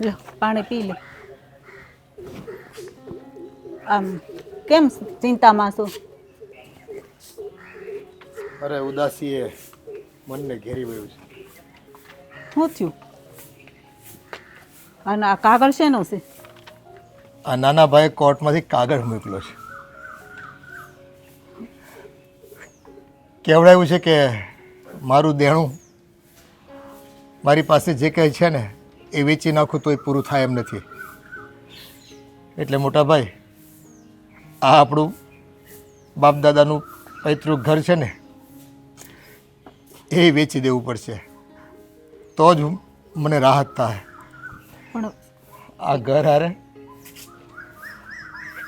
લો પાણી પી લે. આમ કેમ ચિંતામાં છો? અરે ઉદાસી એ મનને ઘેરી વળ્યું છે. શું થયું? અને આ કાગળ શેનો છે? આ નાના ભાઈ કોર્ટમાંથી કાગળ મોકલ્યો છે. કહેવડાવ્યું છે કે મારું દેણું મારી પાસે જે કંઈ છે ને એ વેચી નાખું તોય પૂરું થાય એમ નથી. એટલે મોટા ભાઈ, આ આપણું બાપ દાદાનું પૈતૃક ઘર છે ને એ વેચી દેવું પડશે તો જ મને રાહત થાય. પણ આ ઘર હારે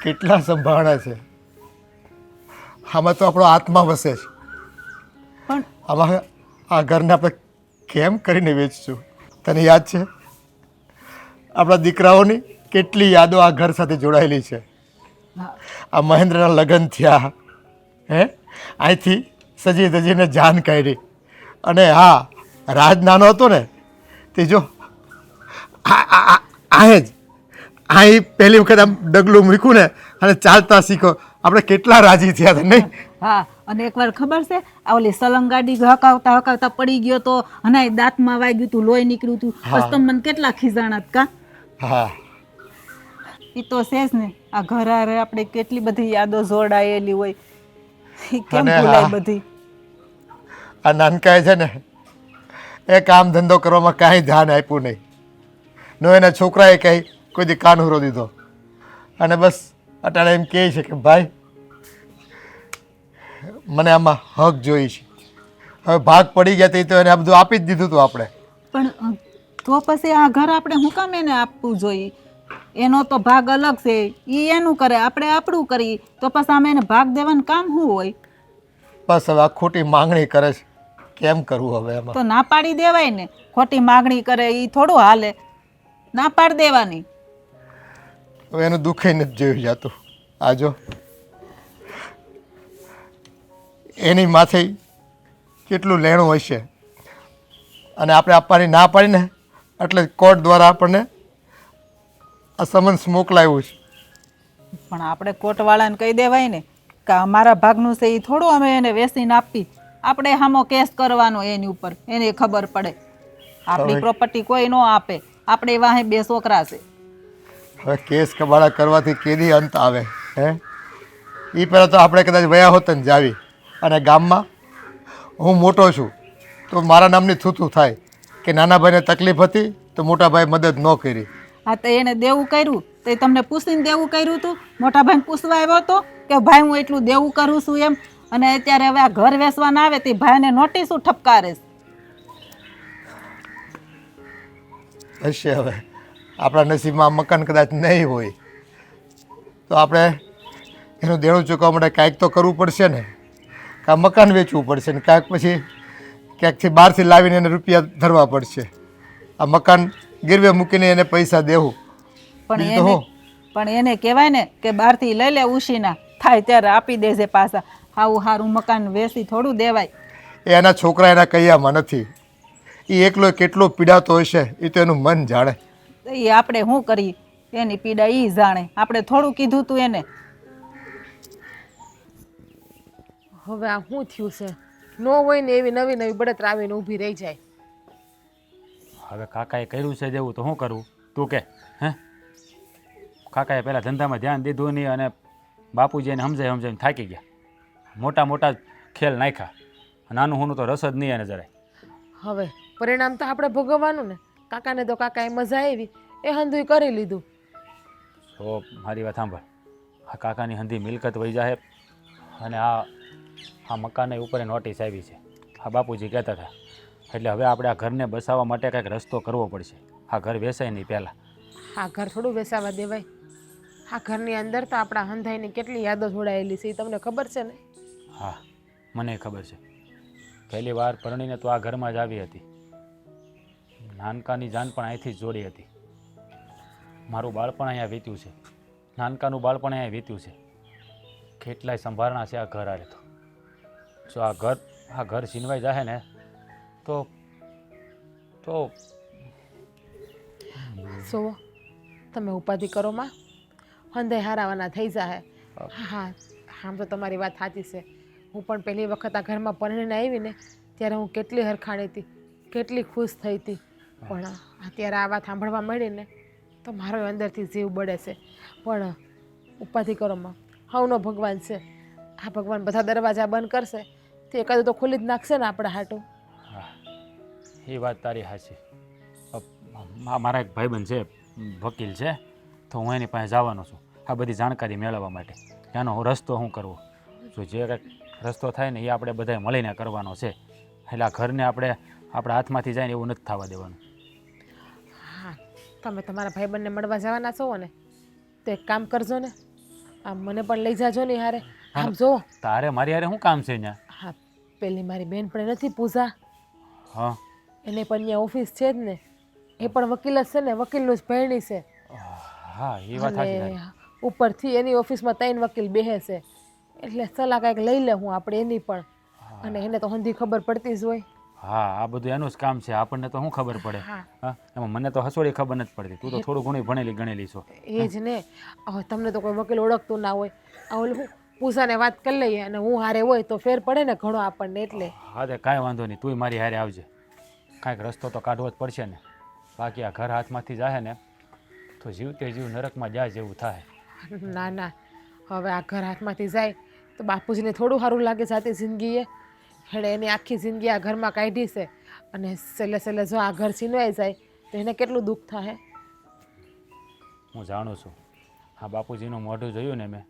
કેટલા સંભાળના છે, આમાં તો આપણો આત્મા વસે છે. પણ આમાં આ ઘરને આપણે કેમ કરીને વેચશું? તને યાદ છે આપણા દીકરાઓની કેટલી યાદો આ ઘર સાથે જોડાયેલી છે? આ મહેન્દ્રના લગ્ન થયા, હે અહીંથી સજી ધજીને જાન કાઢી, અને હા રાજ નાનો હતો ને તે જો અહીં જ અહીં પહેલી વખત આમ ડગલું મૂક્યું ને અને ચાલતા શીખો, આપણે કેટલા રાજી થયા હતા નહીં? હા, અને એકવાર ખબર છે આ ઓલી સલંગ ગાડી હકાવતા હકાવતા પડી ગયો તો અને દાંતમાં વાગ્યું તું, લોહી નીકળ્યું તું, પછી તમે મને કેટલા ખીજાણા કા? હા, એ તો છે જ ને, આ ઘર હારે આપણે કેટલી બધી યાદો જોડાયેલી હોય, ઈ કેમ અને ભૂલાય હા, બધી? આ નાનકાએ છે ને એ કામ ધંધો કરવામાં કાંઈ ધ્યાન આપ્યું નહીં. નો એના છોકરાએ કંઈ કોઈ દી કાનૂરો દીધો, અને બસ અટાણે એમ કહે છે કે ભાઈ મને આમાં હક જોઈ છે. હવે ભાગ પડી ગયા તો એને આ બધું આપી જ દીધું હતું આપણે. પણ તો પછી આ ઘર આપણે શું કામ એને આપવું જોઈએ? એનો તો ભાગ અલગ છે, ઈ એનું કરે, આપણે આપણું કરીએ, તો પછી આમે એને ભાગ દેવાનું કામ શું હોય? બસ હવે આ ખોટી માંગણી કરે છે, કેમ કરવું હવે એમાં? તો ના પાડી દેવાય ને. ખોટી માગણી કરે ઈ થોડું હાલે, ના પાડી દેવાની. હવે એનું દુઃખે નથી જોયું જતું. આ જો એની માથે કેટલું લેણું હશે, અને આપણે આપવાની ના પાડીને એટલે કોર્ટ દ્વારા આપણને આ સમન્સ મોકલાવ્યું છે. પણ આપણે કોર્ટવાળાને કહી દેવાય ને કે અમારા ભાગનું છે એ થોડું અમે એને વેચીને આપી. આપણે સામો કેસ કરવાનો એની ઉપર, એને ખબર પડે. આપણી હવે- પ્રોપર્ટી કોઈ ન આપે, આપણે વાહે બે છોકરા છે. હવે કેસ કબાડા કરવાથી કેદી અંત આવે? હે એ પહેલાં તો આપણે કદાચ વયા હોત ને જાવી, અને ગામમાં હું મોટો છું તો મારા નામની થૂથું થાય કે નાના ભાઈને તકલીફ હતી તો મોટા ભાઈ મદદ ન કરી. હા, તો એને દેવું કર્યું તો એ તમને પૂછીને દેવું કર્યું હતું? મોટા ભાઈને પૂછવા આવ્યો હતો કે ભાઈ હું એટલું દેવું કરું છું એમ? અને અત્યારે હવે આ ઘર વેચવાના આવે તે ભાઈને નોટિસો ઠપકારે છે. હશે હવે આપણા નસીબમાં મકાન કદાચ નહીં હોય તો આપણે એનું દેણું ચૂકવવા માટે કાંઈક તો કરવું પડશે ને. કાં મકાન વેચવું પડશે ને કાંઈક પછી ક્યાંકથી બહારથી લાવીને એને રૂપિયા ધરવા પડશે. આ મકાન ગીરવે મૂકીને એને પૈસા દેવું, પણ બીજું તો એને હું? પણ એને કહેવાય ને કે બહારથી લઈ લે ઉશીના, થાય ત્યારે આપી દેજે પાછા. આવું સારું મકાન વેચી થોડું દેવાય. એના છોકરા એના કૈયામાં નથી. એ એકલો કેટલો પીડાતો હશે એ તો એનું મન જાણે. તો એ આપણે શું કરીએ? એની પીડા એ જાણે, આપણે થોડું કીધું તું એને. હવે આ શું થયું છે? ન હોય ને એવી નવી નવી બળતરા આવીને ઊભી રહી જાય. હવે કાકાએ કર્યું છે જેવું તો શું કરવું તું કે? હે, કાકાએ પહેલાં ધંધામાં ધ્યાન દીધું નહીં અને બાપુજી એને સમજાવીને થાકી ગયા. મોટા મોટા ખેલ નાખ્યા, નાનું હોનું તો રસ જ નહીં એને જરાય. હવે પરિણામ તો આપણે ભોગવવાનું ને. કાકાને તો કાકાએ મજા આવી, એ હંધુય કરી લીધું. તો મારી વાત સાંભળ, આ કાકાની હંધી મિલકત વહી જાય, અને આ મકાને ઉપર નોટિસ આવી છે, આ બાપુજી કહેતા હતા. એટલે હવે આપણે આ ઘરને બસાવવા માટે કંઈક રસ્તો કરવો પડશે. આ ઘર વેચાય નહીં પહેલાં. આ ઘર થોડું બેસાવા દેવાય. આ ઘરની અંદર તો આપણા હંધાઈની કેટલી યાદો જોડાયેલી છે એ તમને ખબર છે ને? હા, મને ખબર છે. પહેલી વાર પરણીને તો આ ઘરમાં જ આવી હતી. નાનકાની જાન પણ અહીંથી જ જોડી હતી. મારું બાળપણ અહીંયા વીત્યું છે, નાનકાનું બાળપણ અહીંયા વીત્યું છે. કેટલાય સંભારણા છે આ ઘર આરે. તો જો આ ઘર છીનવાઈ જાય ને તો સો તમે ઉપાધિ કરો માં, હંધે હારાવાના થઈ જાય. હા આમ તો તમારી વાત સાચી છે. હું પણ પહેલી વખત આ ઘરમાં પરણીને આવીને ત્યારે હું કેટલી હરખાણી હતી, કેટલી ખુશ થઈ હતી. પણ અત્યારે આ વાત સાંભળવા મળીને તો મારો અંદરથી જીવ બળે છે. પણ ઉપાધિ કરો માં, હવનો ભગવાન છે. આ ભગવાન બધા દરવાજા બંધ કરશે તો એકાદું તો ખોલી જ નાખશે ને આપણા હાટું. હા એ વાત તારી હાચી. મારા એક ભાઈબંધ છે, વકીલ છે, તો હું એની પાસે જવાનો છું આ બધી જાણકારી મેળવવા માટે. ત્યાંનો હું રસ્તો શું કરવો, જો જે કંઈક રસ્તો થાય ને એ આપણે બધાએ મળીને કરવાનો છે. એટલે આ ઘરને આપણે આપણા હાથમાંથી જાય ને એવું નથી થવા દેવાનું. હા તમે તમારા ભાઈબંધને મળવા જવાના છો ને તો એક કામ કરજો ને, આમ મને પણ લઈ જાજો ને હારે. આમ જો તારે મારી હારે શું કામ છે અહીંયા? હા પેલી મારી બેન પણ નથી પૂજા, હા એને પણ અહીંયા ઓફિસ છે જ ને, એ પણ વકીલ જ છે ને, વકીલનું જ ભરણી છે. હા એ વાત સાચી અને તારી. ઉપરથી એની ઓફિસમાં 3 વકીલ બેસે છે. એટલે સલાહ કાંઈક લઈ લે હું આપણે એની પણ, અને એને તો હંધી ખબર પડતી જ હોય. હા આ બધું એનું જ કામ છે, આપણને તો શું ખબર પડે? હા એમાં મને તો હસોડી ખબર નથી પડતી. તું તો થોડું ઘણું ભણેલી ગણેલી છો. એ જ ને, હવે તમને તો કોઈ વકીલ ઓળખતું ના હોય. આ ઓલું હું પૂજાને વાત કરી લઈએ અને હું હારે હોય તો ફેર પડે ને ઘણો આપણને. એટલે હા તે કાંઈ વાંધો નહીં, તુંય મારી હારે આવજે. કાંઈક રસ્તો તો કાઢવો જ પડશે ને, બાકી આ ઘર હાથમાંથી જાય ને તો જીવતે જીવ નરકમાં જાય જેવું થાય. ના ના, હવે આ ઘર હાથમાંથી જાય તો બાપુજીને થોડું સારું લાગે જાતી જિંદગીએ. એટલે એની આખી જિંદગી આ ઘરમાં કાઢી છે, અને છેલ્લે છેલ્લે જો આ ઘર છીનવાઈ જાય તો એને કેટલું દુઃખ થાય. હું જાણું છું, હા બાપુજીનું મોઢું જોયું ને મેં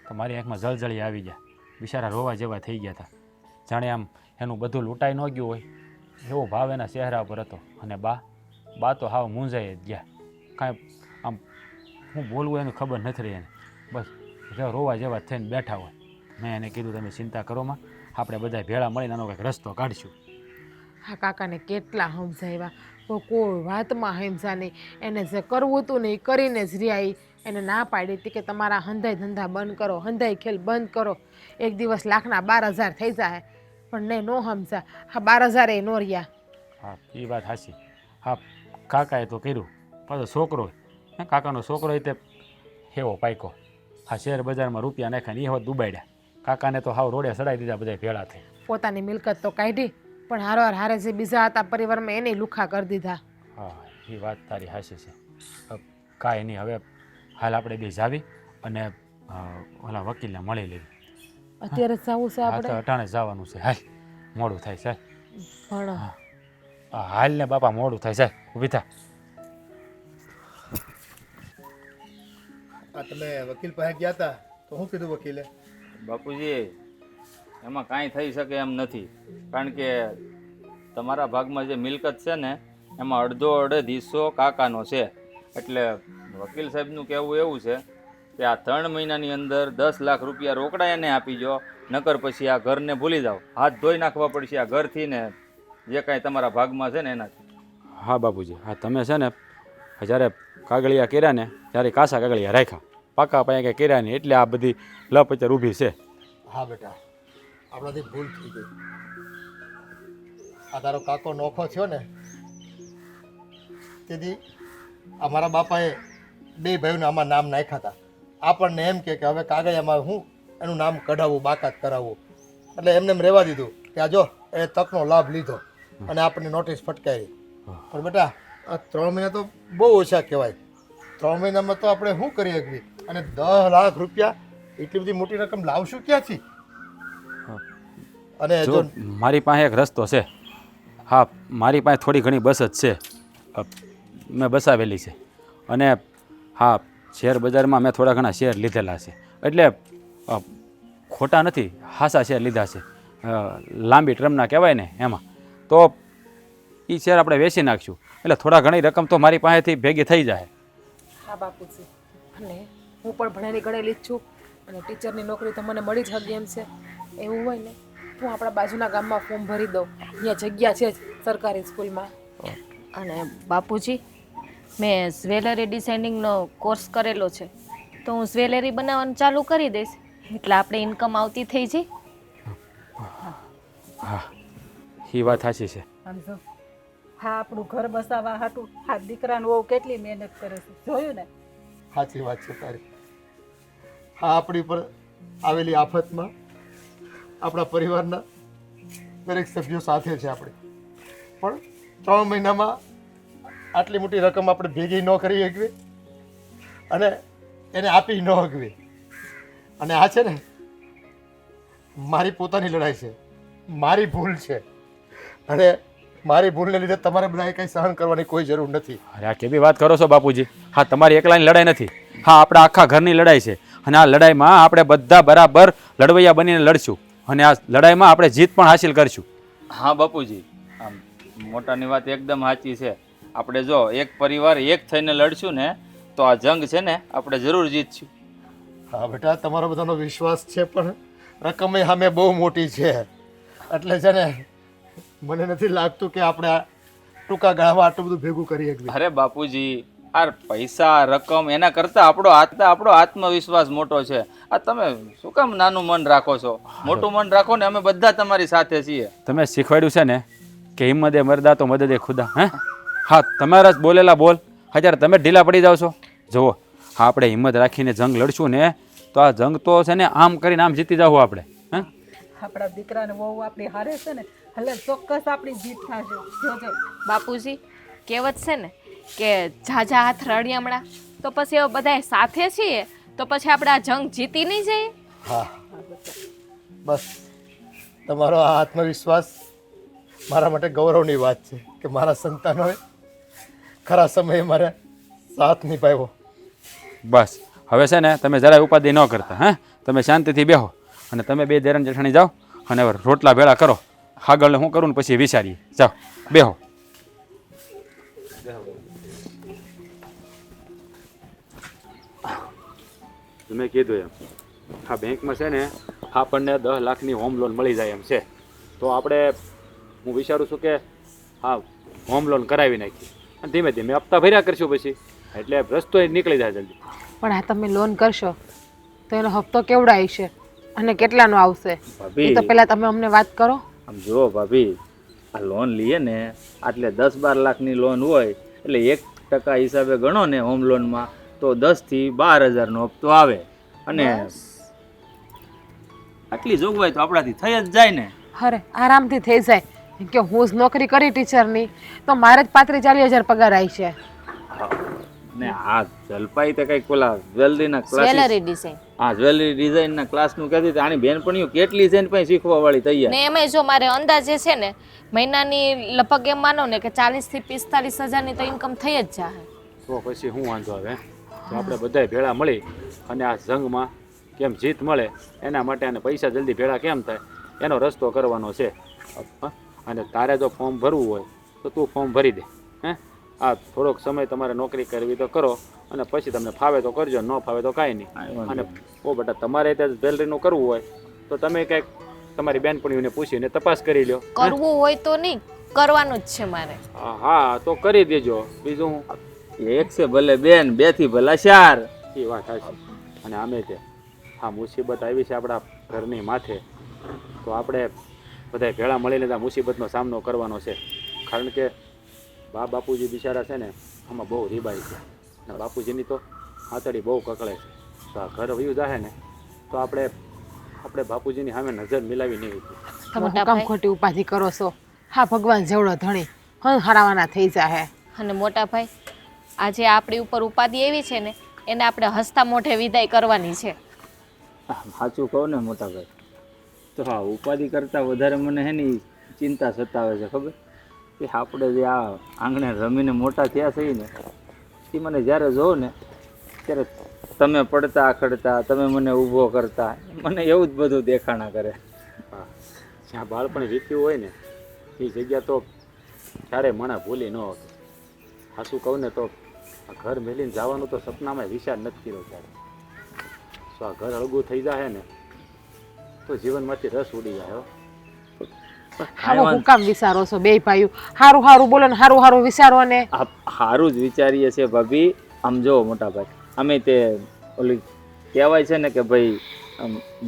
તો મારી આંખમાં જળજળી આવી ગયા. બિચારા રોવા જેવા થઈ ગયા હતા, જાણે આમ એનું બધું લૂંટાઈ ન ગયું હોય એવો ભાવ એના ચહેરા પર હતો. અને બા તો હાવ મૂંઝાઈ જ ગયા. કાંઈ આમ હું બોલવું એનું ખબર નથી રહી એને. બસ રોવા જેવા થઈને બેઠા હોય. મેં એને કીધું તમે ચિંતા કરો માં, આપણે બધા ભેળા મળીને આનો કંઈક રસ્તો કાઢશું. હા કાકાને કેટલા સમજાવ્યા તો કોઈ વાતમાં સમજા નહીં. એને જે કરવું હતું ને એ કરીને જ રહ્યા. એને ના પાડી હતી કે તમારા હંધાઈ ધંધા બંધ કરો, હંધાઈ ખેલ બંધ કરો, એક દિવસ લાખના 12,000 થઈ જાય. પણ ને નો સમજા, હા 12,000 એ નો રહ્યા. હા એ વાત સાચી. હા કાકાએ તો કર્યું, પાછો છોકરો કાકાનો છોકરો એ તે એવો પાયકો. હા શેર બજારમાં રૂપિયા નાખ્યા ને એ હવે દુબાડ્યા. કાકાને તો હાવ રોડે સડાઈ દીધા બધા ભેળા થઈ. પોતાની મિલકત તો કાઢી, પણ હારોહાર હારે જે બીજા હતા પરિવારમાં એને લુખા કરી દીધા. હા એ વાત તારી હાચી છે. કાંઈ નહીં, હવે હાલ આપણે બે જાવી અને ઓલા વકીલને મળી લેવી. અત્યારે જ જવું છે હા તો આપણે? અટાણે જવાનું છે. હાલ મોડું થાય છે. પણ હાલ ને બાપા મોડું થાય છે. ઊભી થા. આ તમે વકીલ પાસે ગયા હતા તો શું કીધું વકીલે? બાપુજી એમાં કાંઈ થઈ શકે એમ નથી, કારણ કે તમારા ભાગમાં જે મિલકત છે ને એમાં અડધો હિસ્સો કાકાનો છે. એટલે વકીલ સાહેબનું કહેવું એવું છે કે આ 3 મહિનાની અંદર 10 લાખ રૂપિયા રોકડા એને આપી દો, નકર પછી આ ઘરને ભૂલી જાઓ. હાથ ધોઈ નાખવા પડશે આ ઘરથી ને જે કાંઈ તમારા ભાગમાં છે ને એનાથી. હા બાપુજી, હા તમે છે ને જ્યારે કાગળિયા કર્યા ને ત્યારે કાસા કાગળિયા રાખ્યા, પાકા પાયા કંઈ કર્યા નહીં, એટલે આ બધી લપ અત્યારે ઊભી છે. હા બેટા, આપણાથી ભૂલ થઈ ગઈ. આ તારો કાકો નોખો થયો ને તેથી અમારા બાપાએ 2 ભાઈઓને આમાં નામ નાખ્યા હતા. આપણને એમ કે હવે કાગળિયામાં હું એનું નામ કઢાવવું, બાકાત કરાવવું. એટલે એમને એમ રહેવા દીધું કે આ જો એ તકનો લાભ લીધો અને આપણને નોટિસ ફટકારી. પણ બેટા આ 3 મહિના તો બહુ ઓછા કહેવાય. 3 મહિનામાં તો આપણે શું કરી શકીએ? અને 10 લાખ રૂપિયા એટલી બધી મોટી રકમ લાવશું ક્યાંથી? અને જો મારી પાસે એક રસ્તો છે. હા મારી પાસે થોડી ઘણી બચત છે, મેં બસાવેલી છે. અને હા શેર બજારમાં મેં થોડા ઘણા શેર લીધેલા છે, એટલે ખોટા નથી, હાસા શેર લીધા છે. લાંબી ટર્મના કહેવાય ને એમાં. તો એ શેર આપણે વેચી નાખશું એટલે થોડા ઘણી રકમ તો મારી પાસેથી ભેગી થઈ જાય. હા બાપુજી, અને હું પણ ભણેલી ગણેલી જ છું, અને ટીચરની નોકરી તો મને મળી જ હગી એમ છે. એવું હોય ને હું આપણા બાજુના ગામમાં ફોર્મ ભરી દઉં, ત્યાં જગ્યા છે જ સરકારી સ્કૂલમાં. અને બાપુજી, મેં જ્વેલરી ડિઝાઇનિંગનો કોર્સ કરેલો છે, તો હું જ્વેલરી બનાવવાનું ચાલુ કરી દઈશ, એટલે આપણે ઇન્કમ આવતી થઈ જાય. હા એ વાત સાચી છે. સમજો હા આપણું ઘર બસાવવા હાટું હા દીકરાને વહુ કેટલી મહેનત કરે છે જોયું ને. સાચી વાત છે તારી. હા, આપણી પર આવેલી આફતમાં આપણા પરિવારના દરેક સભ્યો સાથે છે આપણે, પણ 3 મહિનામાં આટલી મોટી રકમ આપણે ભેગી ન કરી શકીએ અને એને આપી ન શકીએ. અને આ છે ને મારી પોતાની લડાઈ છે, મારી ભૂલ છે, અને મારી ભૂલને લીધે તમારે બધાએ કંઈ સહન કરવાની કોઈ જરૂર નથી. અરે આ કેવી વાત કરો છો બાપુજી? હા, તમારી એકલાની લડાઈ નથી, હા આપણા આખા ઘરની લડાઈ છે. અને આ લડાઈમાં આપણે બધા બરાબર લડવૈયા બનીને લડશું અને આ લડાઈમાં આપણે જીત પણ હાસિલ કરશું. હા બાપુજી, આમ મોટાની વાત એકદમ સાચી છે. આપણે જો એક પરિવાર એક થઈને લડશું ને તો આ જંગ છે ને આપણે જરૂર જીતશું. હા બેટા, તમારો બધાનો વિશ્વાસ છે, પણ રકમ સામે બહુ મોટી છે. એટલે છે ને મને નથી લાગતું કે આપણે આ ટૂંકા ગાળામાં આટલું બધું ભેગું કરી શકીએ. અરે બાપુજી, આ પૈસા રકમ એના કરતાં આપણો આત્મવિશ્વાસ મોટો છે. આ તમે શું કામ નાનું મન રાખો છો? મોટું મન રાખો ને, અમે બધા તમારી સાથે છીએ. તમે શીખવાડ્યું છે ને કે હિંમતે મરદા તો મદદે ખુદા. હા, તમારા જ બોલેલા બોલ અત્યારે તમે ઢીલા પડી જાઓ છો. જુઓ, હા આપણે હિંમત રાખીને જંગ લડશું ને તો આ જંગ તો છે ને આમ કરીને આમ જીતી જાવ આપણે. હા, આપણા દીકરાને વહુ આપણી હારે છે ને એટલે ચોક્કસ આપણી જીત થશે જોજો. બાપુજી કહેવત છે ને કે ઝાઝા હાથ રળિયામણા, તો પછી હવે બધાય સાથે છીએ તો પછી આપણે આ જંગ જીતી નહીં જઈએ. હા, બસ તમારો આ આત્મવિશ્વાસ મારા માટે ગૌરવની વાત છે કે મારા સંતાનોએ ખરા સમયે મારે સાથ નિભાવ્યો. બસ હવે છે ને તમે જરાય ઉપાધિ ન કરતા. હા, તમે શાંતિથી બેહો અને તમે બે દેરાણી જેઠાણી જાઓ અને હવે રોટલા ભેળા કરો. આગળ હું કરું ને પછી વિચારીએ. જાઓ બેહો. તમે કીધું એમ આ બેંકમાં છે ને આપણને 10 લાખની હોમ લોન મળી જાય એમ છે, તો આપણે હું વિચારું છું કે હા હોમ લોન કરાવી નાખી અને ધીમે ધીમે હપ્તા ભર્યા કરશું પછી, એટલે રસ્તો નીકળી જાય જલ્દી. પણ આ તમે લોન કરશો તો એનો હપ્તો કેવડો આવશે અને કેટલાનો આવશે એ ભાભી, તો પહેલાં તમે અમને વાત કરો. આમ જુઓ ભાભી, આ લોન લઈએ ને એટલે 10-12 લાખની લોન હોય એટલે 1% હિસાબે ગણો ને હોમ લોનમાં તો 10 થી 12,000નો હપ્તો આવે. અને આટલી જોગવાઈ તો આપણાથી થઈ જ જાય ને. અરે આરામથી થઈ જાય. કે હું જ નોકરી કરી ટીચરની તો મારે જ 35-40 હજાર પગાર આવી છે. ને આ જલપાઈ તે કંઈક પેલા જ્વેલરીના ક્લાસ, જ્વેલરી ડિઝાઇન હા જ્વેલરી ડિઝાઇનના ક્લાસનું કહેતી હતી. આની બેનપણીઓ કેટલી છે ને પણ શીખવા વાળી તૈયાર. ને એમાં જો મારે અંદાજે છે ને મહિનાની લગભગ એમ માનો ને કે 40 થી 45 હજારની તો ઇન્કમ થઈ જ જાય. તો પછી શું વાંધો આવે? તો આપણે બધાય ભેળા મળી અને આ જંગમાં કેમ જીત મળે એના માટે અને પૈસા જલ્દી ભેળા કેમ થાય એનો રસ્તો કરવાનો છે. અને તારે જો ફોર્મ ભરવું હોય તો તું ફોર્મ ભરી દે. આ થોડોક સમય તમારે નોકરી કરવી તો કરો અને પછી તમને ફાવે તો કરજો, ન ફાવે તો કાંઈ નહીં. અને ઓ બેટા તમારે ત્યાં જ્વેલરીનું કરવું હોય તો તમે કંઈક તમારી બેનપણીઓને પૂછીને તપાસ કરી લો. કરવું હોય તો નહીં, કરવાનું જ છે મારે. હા તો કરી દેજો. બીજું એક છે ભલે બેન, 2 થી ભલા 4. એ વાત સાચી. અને આમે તે આ મુસીબત આવી છે આપણા ઘરની માથે, તો આપણે બધા ભેળા મળીને આ મુસીબતનો સામનો કરવાનો છે. કારણ કે બાપુજી બિચારા છે ને આમાં બહુ રીબાઈ છે અને બાપુજીની તો હાથડી બહુ કકળે છે. તો આ ઘર વયું જાહે ને તો આપણે બાપુજીની સામે નજર મિલાવી નહીં. તમે શું કામ ખોટી ઉપાધિ કરો છો? હા, ભગવાન જેવડો ધણી હરાવાના થઈ જાય. અને મોટા ભાઈ આજે આપણી ઉપર ઉપાધિ એવી છે ને એને આપણે હસતા મોઢે વિદાય કરવાની છે. સાચું કહું ને મોટા ભાઈ, તો હા ઉપાધિ કરતાં વધારે મને એની ચિંતા સતાવે છે. ખબર કે આપણે જે આ આંગણે રમીને મોટા થયા છીએ ને એ મને જ્યારે જોઉં ને ત્યારે તમે પડતા આખડતા, તમે મને ઊભો કરતા, મને એવું જ બધું દેખાણા કરે. જ્યાં બાળપણ વીત્યું હોય ને એ જગ્યા તો ક્યારેય મને ભૂલી ન હતું. સાચું કહું ને તો આ ઘર મેલીને જવાનું તો સપનામાં વિચાર નથી કર્યો ત્યારે. તો આ ઘર હળગું થઈ જાય ને તો જીવનમાંથી રસ ઉડી જાય. આવો હું કામ વિચારો છો બે ભાઈઓ? હારું હારું બોલો ને હારું હારું વિચારો ને. સારું જ વિચારીએ છીએ ભાભી. આમ જો મોટા ભાઈ, અમે તે ઓલી કહેવાય છે ને કે ભાઈ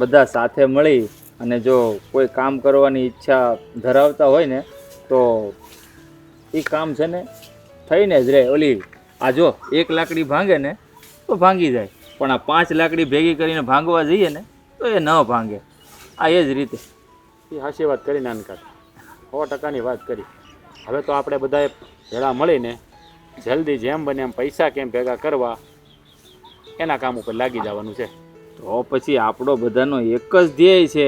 બધા સાથે મળી અને જો કોઈ કામ કરવાની ઈચ્છા ધરાવતા હોય ને તો એ કામ છે ને થઈને જ રહે. ઓલી આ જો 1 લાકડી ભાંગે ને તો ભાંગી જાય, પણ આ 5 લાકડી ભેગી કરીને ભાંગવા જઈએ ને તો એ ન ભાંગે. આ એ જ રીતે. એ હાચી વાત કરી નાનકા, 100%ની વાત કરી. હવે તો આપણે બધાએ ભેળા મળીને જલ્દી જેમ બને એમ પૈસા કેમ ભેગા કરવા એના કામ ઉપર લાગી જવાનું છે. તો પછી આપણો બધાનો એક જ ધ્યેય છે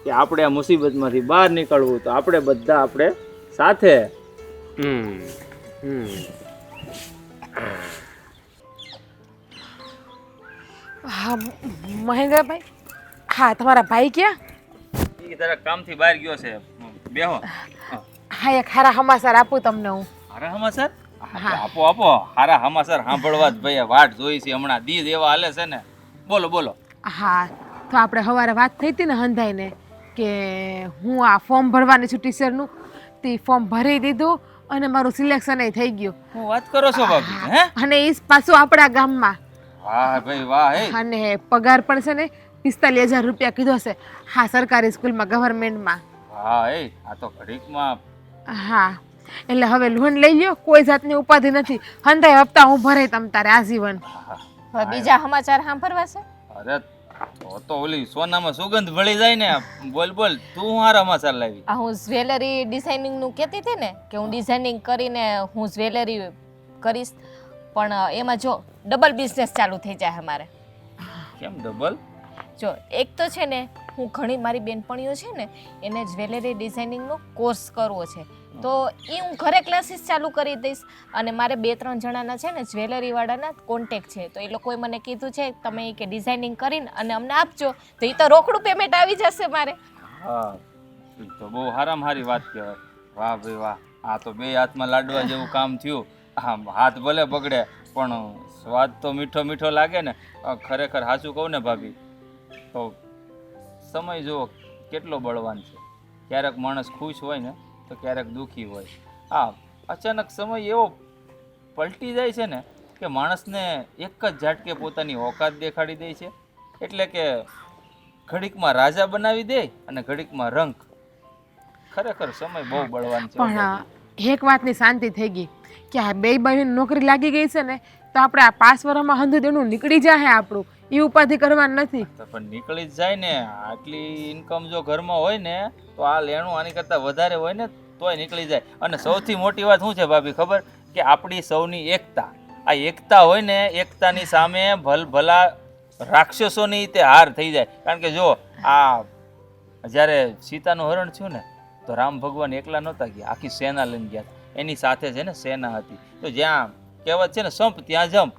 કે આપણે આ મુસીબતમાંથી બહાર નીકળવું. તો આપણે બધા આપણે સાથે. હા મહેન્દ્રભાઈ, હા તમારા ભાઈ ક્યાં? એ તારા કામથી બહાર ગયો છે. બેહો. હા એક હારા સમાચાર આપું તમને હું. હારા સમાચાર? આપો આપો. હારા સમાચાર સાંભળવા જ ભાઈ વાટ જોઈ છે હમણાં. દી એવા હાલે છે ને. બોલો બોલો. હા તો આપણે સવારે વાત થઈ હતી ને હંધાઈને કે હું આ ફોર્મ ભરવાની છું ટીચરનું, તે ફોર્મ ભરી દીધું અને મારું સિલેક્શન થઈ ગયું. હું વાત કરો છો ભાભી? હે? અને એ પાછું આપણા ગામમાં. વાહ ભાઈ વાહ. હે અને પગાર પણ છે ને 45,000 રૂપિયા કીધો છે. હા સરકારી સ્કૂલમાં ગવર્મેન્ટમાં. હા એ આ તો ઘડીકમાં. હા એટલે હવે લોન લઈ લ્યો, કોઈ જાતની ઉપાધિ નથી. હંધાઈ હપ્તા હું ભરે તમ તારે આજીવન. હવે બીજા સમાચાર સાંભળવા છે? અરે તો ઓલી સોનામાં સુગંધ ભળી જાય ને. બોલ બોલ, તું હારા સમાચાર લાવી? આ હું જ્વેલરી ડિઝાઇનિંગનું કહેતી હતી ને કે હું ડિઝાઇનિંગ કરીને હું જ્વેલરી કરીશ, પણ એમાં જો ડબલ બિઝનેસ ચાલુ થઈ જાય અમારે. કેમ ડબલ? જો એક તો છે ને હું ઘણી મારી બેનપણીઓ છે ને એને જ્વેલરી ડિઝાઇનિંગનો કોર્સ કરવો છે, તો એ હું ઘરે ક્લાસીસ ચાલુ કરી દઈશ. અને મારે 2-3 જણાના છે ને જ્વેલરીવાળાના કોન્ટેક્ટ છે, તો એ લોકોએ મને કીધું છે તમે કે ડિઝાઇનિંગ કરીને અને અમને આપજો, તો એ તો રોકડું પેમેન્ટ આવી જશે મારે. હા તો બહુ હારામાં હારી વાત કહેવાય. વાહ ભાઈ વાહ. આ તો 2 હાથમાં લાડવા જેવું કામ થયું. આમ હાથ ભલે બગડે પણ સ્વાદ તો મીઠો મીઠો લાગે ને. ખરેખર સાચું કહું ને ભાભી, તો સમય જુઓ કેટલો બળવાન છે. ક્યારેક માણસ ખુશ હોય ને તો ક્યારેક દુઃખી હોય. હા અચાનક સમય એવો પલટી જાય છે ને કે માણસને એક જ ઝાટકે પોતાની ઓકાત દેખાડી દે છે. એટલે કે ઘડીકમાં રાજા બનાવી દે અને ઘડીકમાં રંક. ખરેખર સમય બહુ બળવાન છે. પણ એક વાતની શાંતિ થઈ ગઈ કે આ 2 બહેન નોકરી લાગી ગઈ છે ને, તો આપણે આ 5 વર્ષમાં હંધુ દેણું નીકળી જાય આપણું. એ ઉપાધિ કરવાની નથી. પણ નીકળી જ જાય ને. આટલી ઇન્કમ જો ઘરમાં હોય ને તો આ લેણું આની કરતાં વધારે હોય ને તોય નીકળી જાય. અને સૌથી મોટી વાત શું છે ભાભી ખબર? કે આપણી સૌની એકતા. આ એકતા હોય ને, એકતાની સામે ભલા રાક્ષસોની તે હાર થઈ જાય. કારણ કે જો આ જ્યારે સીતાનું હરણ થયું ને તો રામ ભગવાન એકલા નહોતા ગયા, આખી સેના લઈને ગયા. એની સાથે છે ને સેના હતી. તો જ્યાં કહેવત છે ને સંપ ત્યાં જંપ.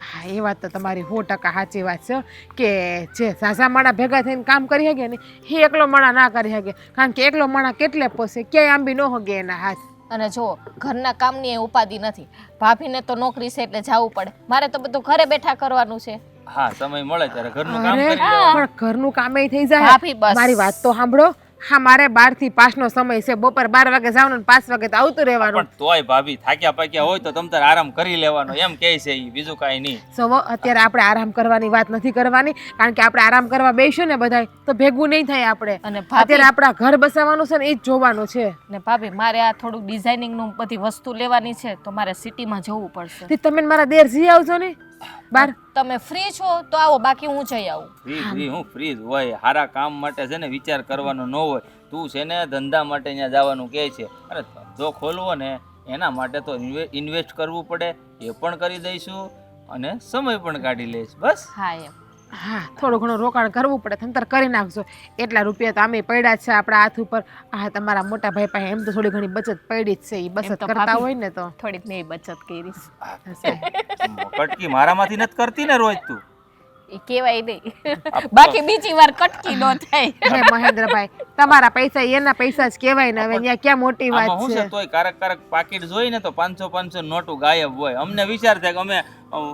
હા એ વાત તો તમારી 100% સાચી વાત છે કે જે ઝાઝા માણા ભેગા થઈને કામ કરી શકે ને એ એકલો માણા ના કરી શકે. કારણ કે એકલો માણા કેટલે પોસે, ક્યાંય આંબી ન હોગે એના હાથ. અને જો ઘરના કામની એ ઉપાધિ નથી. ભાભીને તો નોકરી છે એટલે જવું પડે, મારે તો બધું ઘરે બેઠા કરવાનું છે. હા સમય મળે ત્યારે ઘરનું કામ અરે કરી લેવાનું. પણ ઘરનું કામ થઈ જાય. ભાભી બસ. મારી વાત તો સાંભળો. હા મારે 12 થી 5 નો સમય છે. બપોર 12 વાગે જવાનું ને 5 વાગે તો આવતું રહેવાનું. પણ તોય ભાભી થાક્યા પાક્યા હોય તો તમ તારે આરામ કરી લેવાનો એમ કહે છે ઈ, બીજું કાંઈ નહીં. સવો અત્યારે આપણે આરામ કરવાની વાત નથી કરવાની, કારણ કે આપણે આરામ કરવા બેસીશું ને બધાય તો ભેગું નહીં થાય આપણે. અને અત્યારે ભાભી આપણા ઘર બસાવવાનું છે ને એ જ જોવાનું છે. ને ભાભી મારે આ થોડુંક ડિઝાઇનિંગનું બધી વસ્તુ લેવાની છે, તો મારે સિટીમાં જવું પડશે. તે તમે ને મારા દેર જઈ આવજો ને બાર. તમે ફ્રી છો તો આવો, બાકી હું જઈ આવું. ફ્રી હું ફ્રી જ હોય. સારા કામ માટે છે ને વિચાર કરવાનો ન હોય. તું છે ને ધંધા માટે ત્યાં જવાનું કહે છે. અરે ધંધો ખોલવો ને એના માટે તો ઇન્વેસ્ટ કરવું પડે, એ પણ કરી દઈશું અને સમય પણ કાઢી લઈશ. બસ હા એમ. હા થોડું ઘણું રોકાણ કરવું પડે, તંતર કરી નાખજો. એટલા રૂપિયા તો આમે પડ્યા છે આપણા હાથ ઉપર. હા તમારા મોટા ભાઈ પાસે એમ તો થોડી ઘણી બચત પડી જ છે. એ બચત તો કરતા ભાભી હોય ને તો થોડીક મેં બચત કરીશ. કટકી મારામાંથી નથી કરતી ને રોજ તું? એ કહેવાય નહીં, બાકી બીજી વાર કટકી ન થાય. હે મહેન્દ્રભાઈ, તમારા પૈસા એના પૈસા જ કહેવાય ને. હવે ત્યાં ક્યાં મોટી વાત આમાં શું છે. છે તોય કારક પાકીટ જોઈ ને તો 500 નોટું ગાયબ હોય. અમને વિચાર થાય કે અમે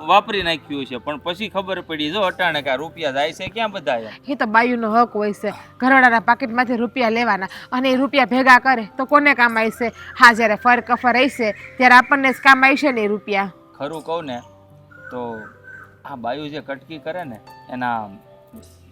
વાપરી નાખ્યું છે, પણ પછી ખબર પડી જો અટાણે કે રૂપિયા જાય છે ક્યાં બધા. એ તો બાયુનો હક હોય છે. ઘરવાળાના પાકીટમાંથી રૂપિયા લેવાના અને એ રૂપિયા ભેગા કરે તો કોને કામ આવશે? હા જ્યારે ફર કફર આવશે ત્યારે આપણને જ કામ આવશે ને એ રૂપિયા. ખરું કહું ને તો આ બાયુ જે કટકી કરે ને એના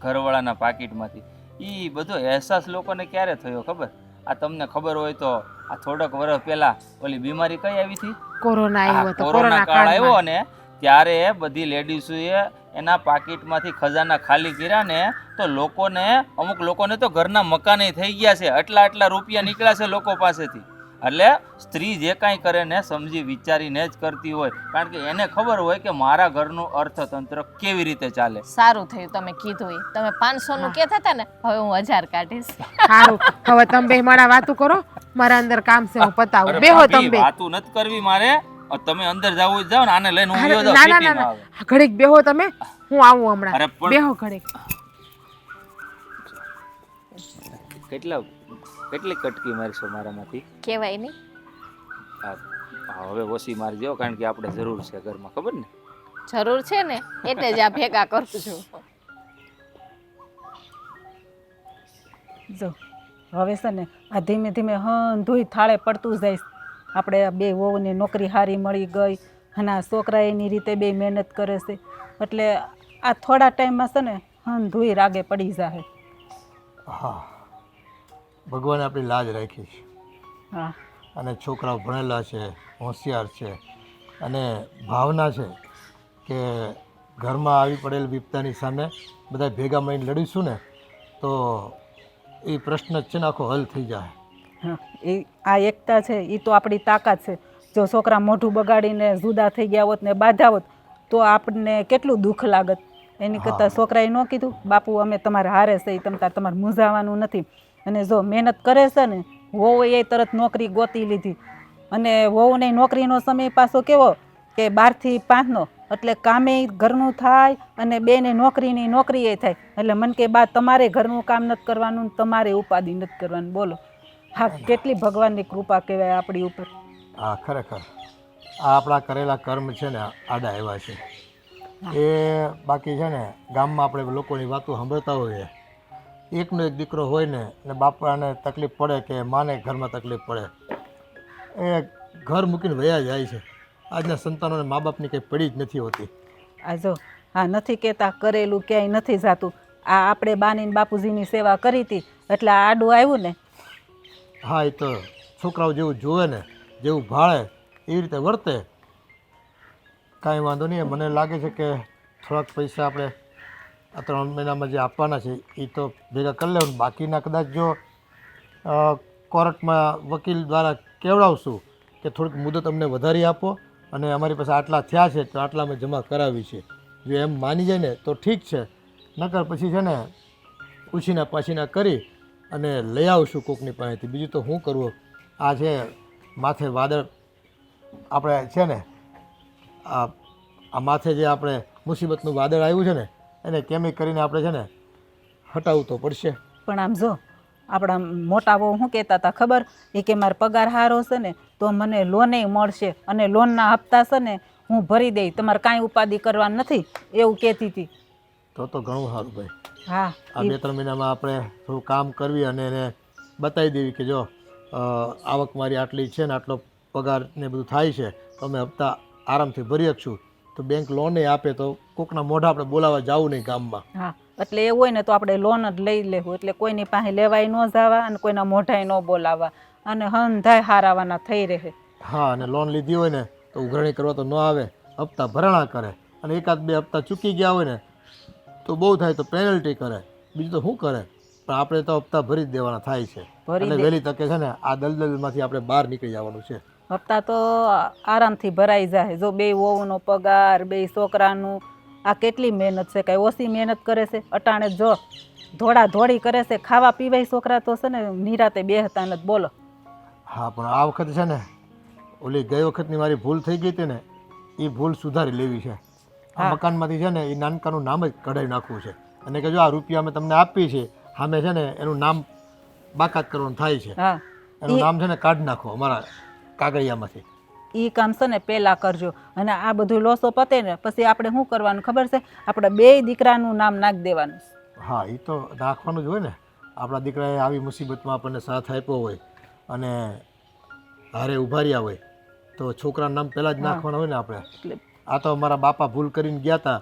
ઘરવાળાના પાકીટમાંથી, એ બધો અહેસાસ લોકોને ક્યારે થયો ખબર? આ તમને ખબર હોય તો આ થોડોક વર્ષ પહેલા ઓલી બીમારી કઈ આવી હતી? કોરોના આવ્યો આ હતો, કોરોના કાળ આવ્યો કાળમાં. ને ત્યારે બધી લેડીઝોએ એના પાકીટમાંથી ખજાના ખાલી કર્યા ને તો લોકોને, અમુક લોકોને તો ઘરના મકાને થઈ ગયા છે, આટલા રૂપિયા નીકળ્યા છે લોકો પાસેથી. એટલે સ્ત્રી જે કાંઈ કરે ને સમજી વિચારીને જ કરતી હોય, કારણ કે એને ખબર હોય કે મારા ઘરનું અર્થતંત્ર કેવી રીતે ચાલે. સારું થયું તમે કીધું એ. તમે 500 નું કહેતા હતા ને, હવે હું 1000 કાઢીશ. સારું, હવે તમે બે મારા વાતું કરો, મારા અંદર કામ છે, હું પતાવું. અરે બેહો ભાભી, તમે બે. વાતું નથી કરવી મારે. તમે અંદર જાવું જાવ ને, આને લઈને હું ગયો જાઉં, ના ના ના સિટીમાં ના, આવે. ઘડીક બેહો તમે, હું આવું હમણાં. અરે પણ- બેહો ઘડીક. કેટલી કટકી મારશો મારામાંથી? કહેવાય નહીં. હવે ઓછી મારજો, કારણ કે આપણે જરૂર છે ઘરમાં, ખબર ને? જરૂર છે ને, એટલે જ આ ભેગા કરું છું. જો હવે છે ને આ ધીમે ધીમે હંધુય થાળે પડતું જાય. આપણે આ બે વહુને નોકરી સારી મળી ગઈ અને આ છોકરા એની રીતે બે મહેનત કરે છે, એટલે આ થોડા ટાઈમમાં છે ને હંધુય રાગે પડી જાય. હા, ભગવાને આપણી લાજ રાખી છે હા અને છોકરાઓ ભણેલા છે, હોશિયાર છે અને ભાવના છે કે ઘરમાં આવી પડેલ વિપદાની સામે બધા ભેગા મળીને લડીશું ને તો એ પ્રશ્ન જ છે ને આખો હલ થઈ જાય. હા, એ આ એકતા છે એ તો આપણી તાકાત છે. જો છોકરા મોઢું બગાડીને જુદા થઈ ગયા હોત ને બાધા હોત તો આપણને કેટલું દુઃખ લાગત. એની કરતાં છોકરાએ ન કીધું બાપુ અમે તમારે હારે છે, એ તમારે મૂંઝાવાનું નથી. અને જો મહેનત કરે છે ને, વહુ એ તરત નોકરી ગોતી લીધી અને વહુને નોકરીનો સમય પાછો કેવો કે 12 થી 5નો, એટલે કામે ઘરનું થાય અને બેને નોકરીની નોકરીએ થાય. એટલે મન કે બા તમારે ઘરનું કામ નથી કરવાનું ને તમારે ઉપાધિ નથી કરવાનું. બોલો, હા કેટલી ભગવાનની કૃપા કહેવાય આપણી ઉપર. હા, ખરેખર આ આપણા કરેલા કર્મ છે ને આડા એવા છે. એ બાકી છે ને ગામમાં આપણે લોકોની વાતો સાંભળતા હોઈએ, એકનો એક દીકરો હોય ને અને બાપાને તકલીફ પડે કે માને ઘરમાં તકલીફ પડે, એ ઘર મૂકીને વયા જાય છે. આજના સંતાનોને મા બાપની કંઈ પડી જ નથી હોતી. આ જો હા નથી કહેતા કરેલું ક્યાંય નથી જાતું. આ આપણે બાની ને બાપુજીની સેવા કરી હતી એટલે આ આડું આવ્યું ને. હા, એ તો છોકરાઓ જેવું જોવે ને, જેવું ભાળે એવી રીતે વર્તે. કાંઈ વાંધો નહીં. મને લાગે છે કે થોડાક પૈસા આપણે આ 3 મહિનામાં જે આપવાના છે એ તો ભેગા કરી લેવું. બાકીના કદાચ જો કોર્ટમાં વકીલ દ્વારા કેવડાવશું કે થોડીક મુદત અમને વધારી આપો અને અમારી પાસે આટલા થયા છે તો આટલા અમે જમા કરાવી છે, જો એમ માની જાય ને તો ઠીક છે, નકર પછી છે ને ઉછીના પાછીના કરી અને લઈ આવશું કોકની પાસેથી. બીજું તો શું કરવું? આ છે માથે વાદળ આપણે છે ને આ માથે જે આપણે મુસીબતનું વાદળ આવ્યું છે ને એને કેમી કરીને આપણે છે ને હટાવવું તો પડશે. પણ આમ જો આપણા મોટા બહુ શું કહેતા હતા ખબર? એ કે મારો પગાર સારો છે ને તો મને લોને મળશે અને લોનના હપ્તા છે ને હું ભરી દઈ, તમારે કાંઈ ઉપાધિ કરવાની નથી, એવું કહેતી હતી. તો ઘણું સારું ભાઈ. હા આ 2-3 મહિનામાં આપણે થોડું કામ કરવી અને એને બતાવી દેવી કે જો આવક મારી આટલી છે ને આટલો પગાર ને બધું થાય છે તો અમે હપ્તા આરામથી ભરી શકશું. તો બેંક લોને આપે તો કોકના મોઢા આપણે બોલાવવા જવું નહીં ગામમાં. હા, એટલે એવું હોય ને તો આપણે લોન જ લઈ લેવું, એટલે કોઈની પાસે લેવાય ન જવા અને કોઈના મોઢાય ન બોલાવવા અને હંધાય હારાવાના થઈ રહે. હા, અને લોન લીધી હોય ને તો ઉઘરાણી કરવા તો ન આવે, હપ્તા ભરણા કરે અને 1-2 હપ્તા ચૂકી ગયા હોય ને તો બહુ થાય તો પેનલ્ટી કરે, બીજું તો શું કરે? પણ આપણે તો હપ્તા ભરી જ દેવાના થાય છે. એટલે વહેલી તકે છે ને આ દલદલમાંથી આપણે બહાર નીકળી જવાનું છે. હપ્તા તો આરામથી ભરાઈ જાય. જો 2 વહુનો પગાર, 2 છોકરાનું, આ કેટલી મહેનત છે, કાંઈ ઓછી મહેનત કરે છે? અટાણે જો ધોળા ધોળી કરે છે, ખાવા પીવાય છોકરા તો છે ને નિરાતે બેહતા નથી. બોલો. હા, પણ આ વખતે છે ને ઓલી ગઈ વખતની મારી ભૂલ થઈ ગઈ હતી ને એ ભૂલ સુધારી લેવી છે. આ મકાનમાંથી છે ને એ નાનકાનું નામ જ કઢાવી નાખવું છે અને કે જો આ રૂપિયા અમે તમને આપી છે સામે છે ને એનું નામ બાકાત કરવાનું થાય છે. હા, એનું નામ છે ને કાઢી નાખો અમારા કાગળિયામાંથી. એ કામ છે ને પહેલાં કરજો અને આ બધું લોસો પતે ને પછી આપણે શું કરવાનું ખબર છે? આપણે 2 દીકરાનું નામ નાખી દેવાનું. હા, એ તો નાખવાનું જ હોય ને. આપણા દીકરાએ આવી મુસીબતમાં આપણને સાથ આપ્યો હોય અને હારે ઉભા રહ્યા હોય તો છોકરાનું નામ પહેલાં જ નાખવાનું હોય ને આપણે. આ તો અમારા બાપા ભૂલ કરીને ગયા હતા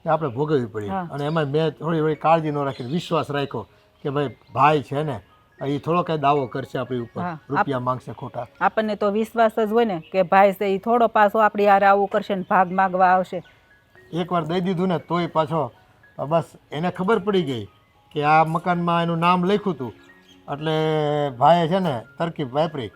એ આપણે ભોગવવી પડી અને એમાં મેં થોડી કાળજી ન રાખીને વિશ્વાસ રાખ્યો કે ભાઈ છે ને એ થોડો કઈ દાવો કરશે આપણી ઉપર, હા, રૂપિયા માંગશે ખોટા. આપણને તો વિશ્વાસ જ હોય ને કે ભાઈ છે એ થોડો પાછો આપણી હારે આવું કરશે ને ભાગ માગવા આવશે. એકવાર દઈ દીધું ને તોય પાછો બસ એને ખબર પડી ગઈ કે આ મકાનમાં એનું નામ લખ્યું હતું, એટલે ભાઈએ છે ને તરકીબ વાપરી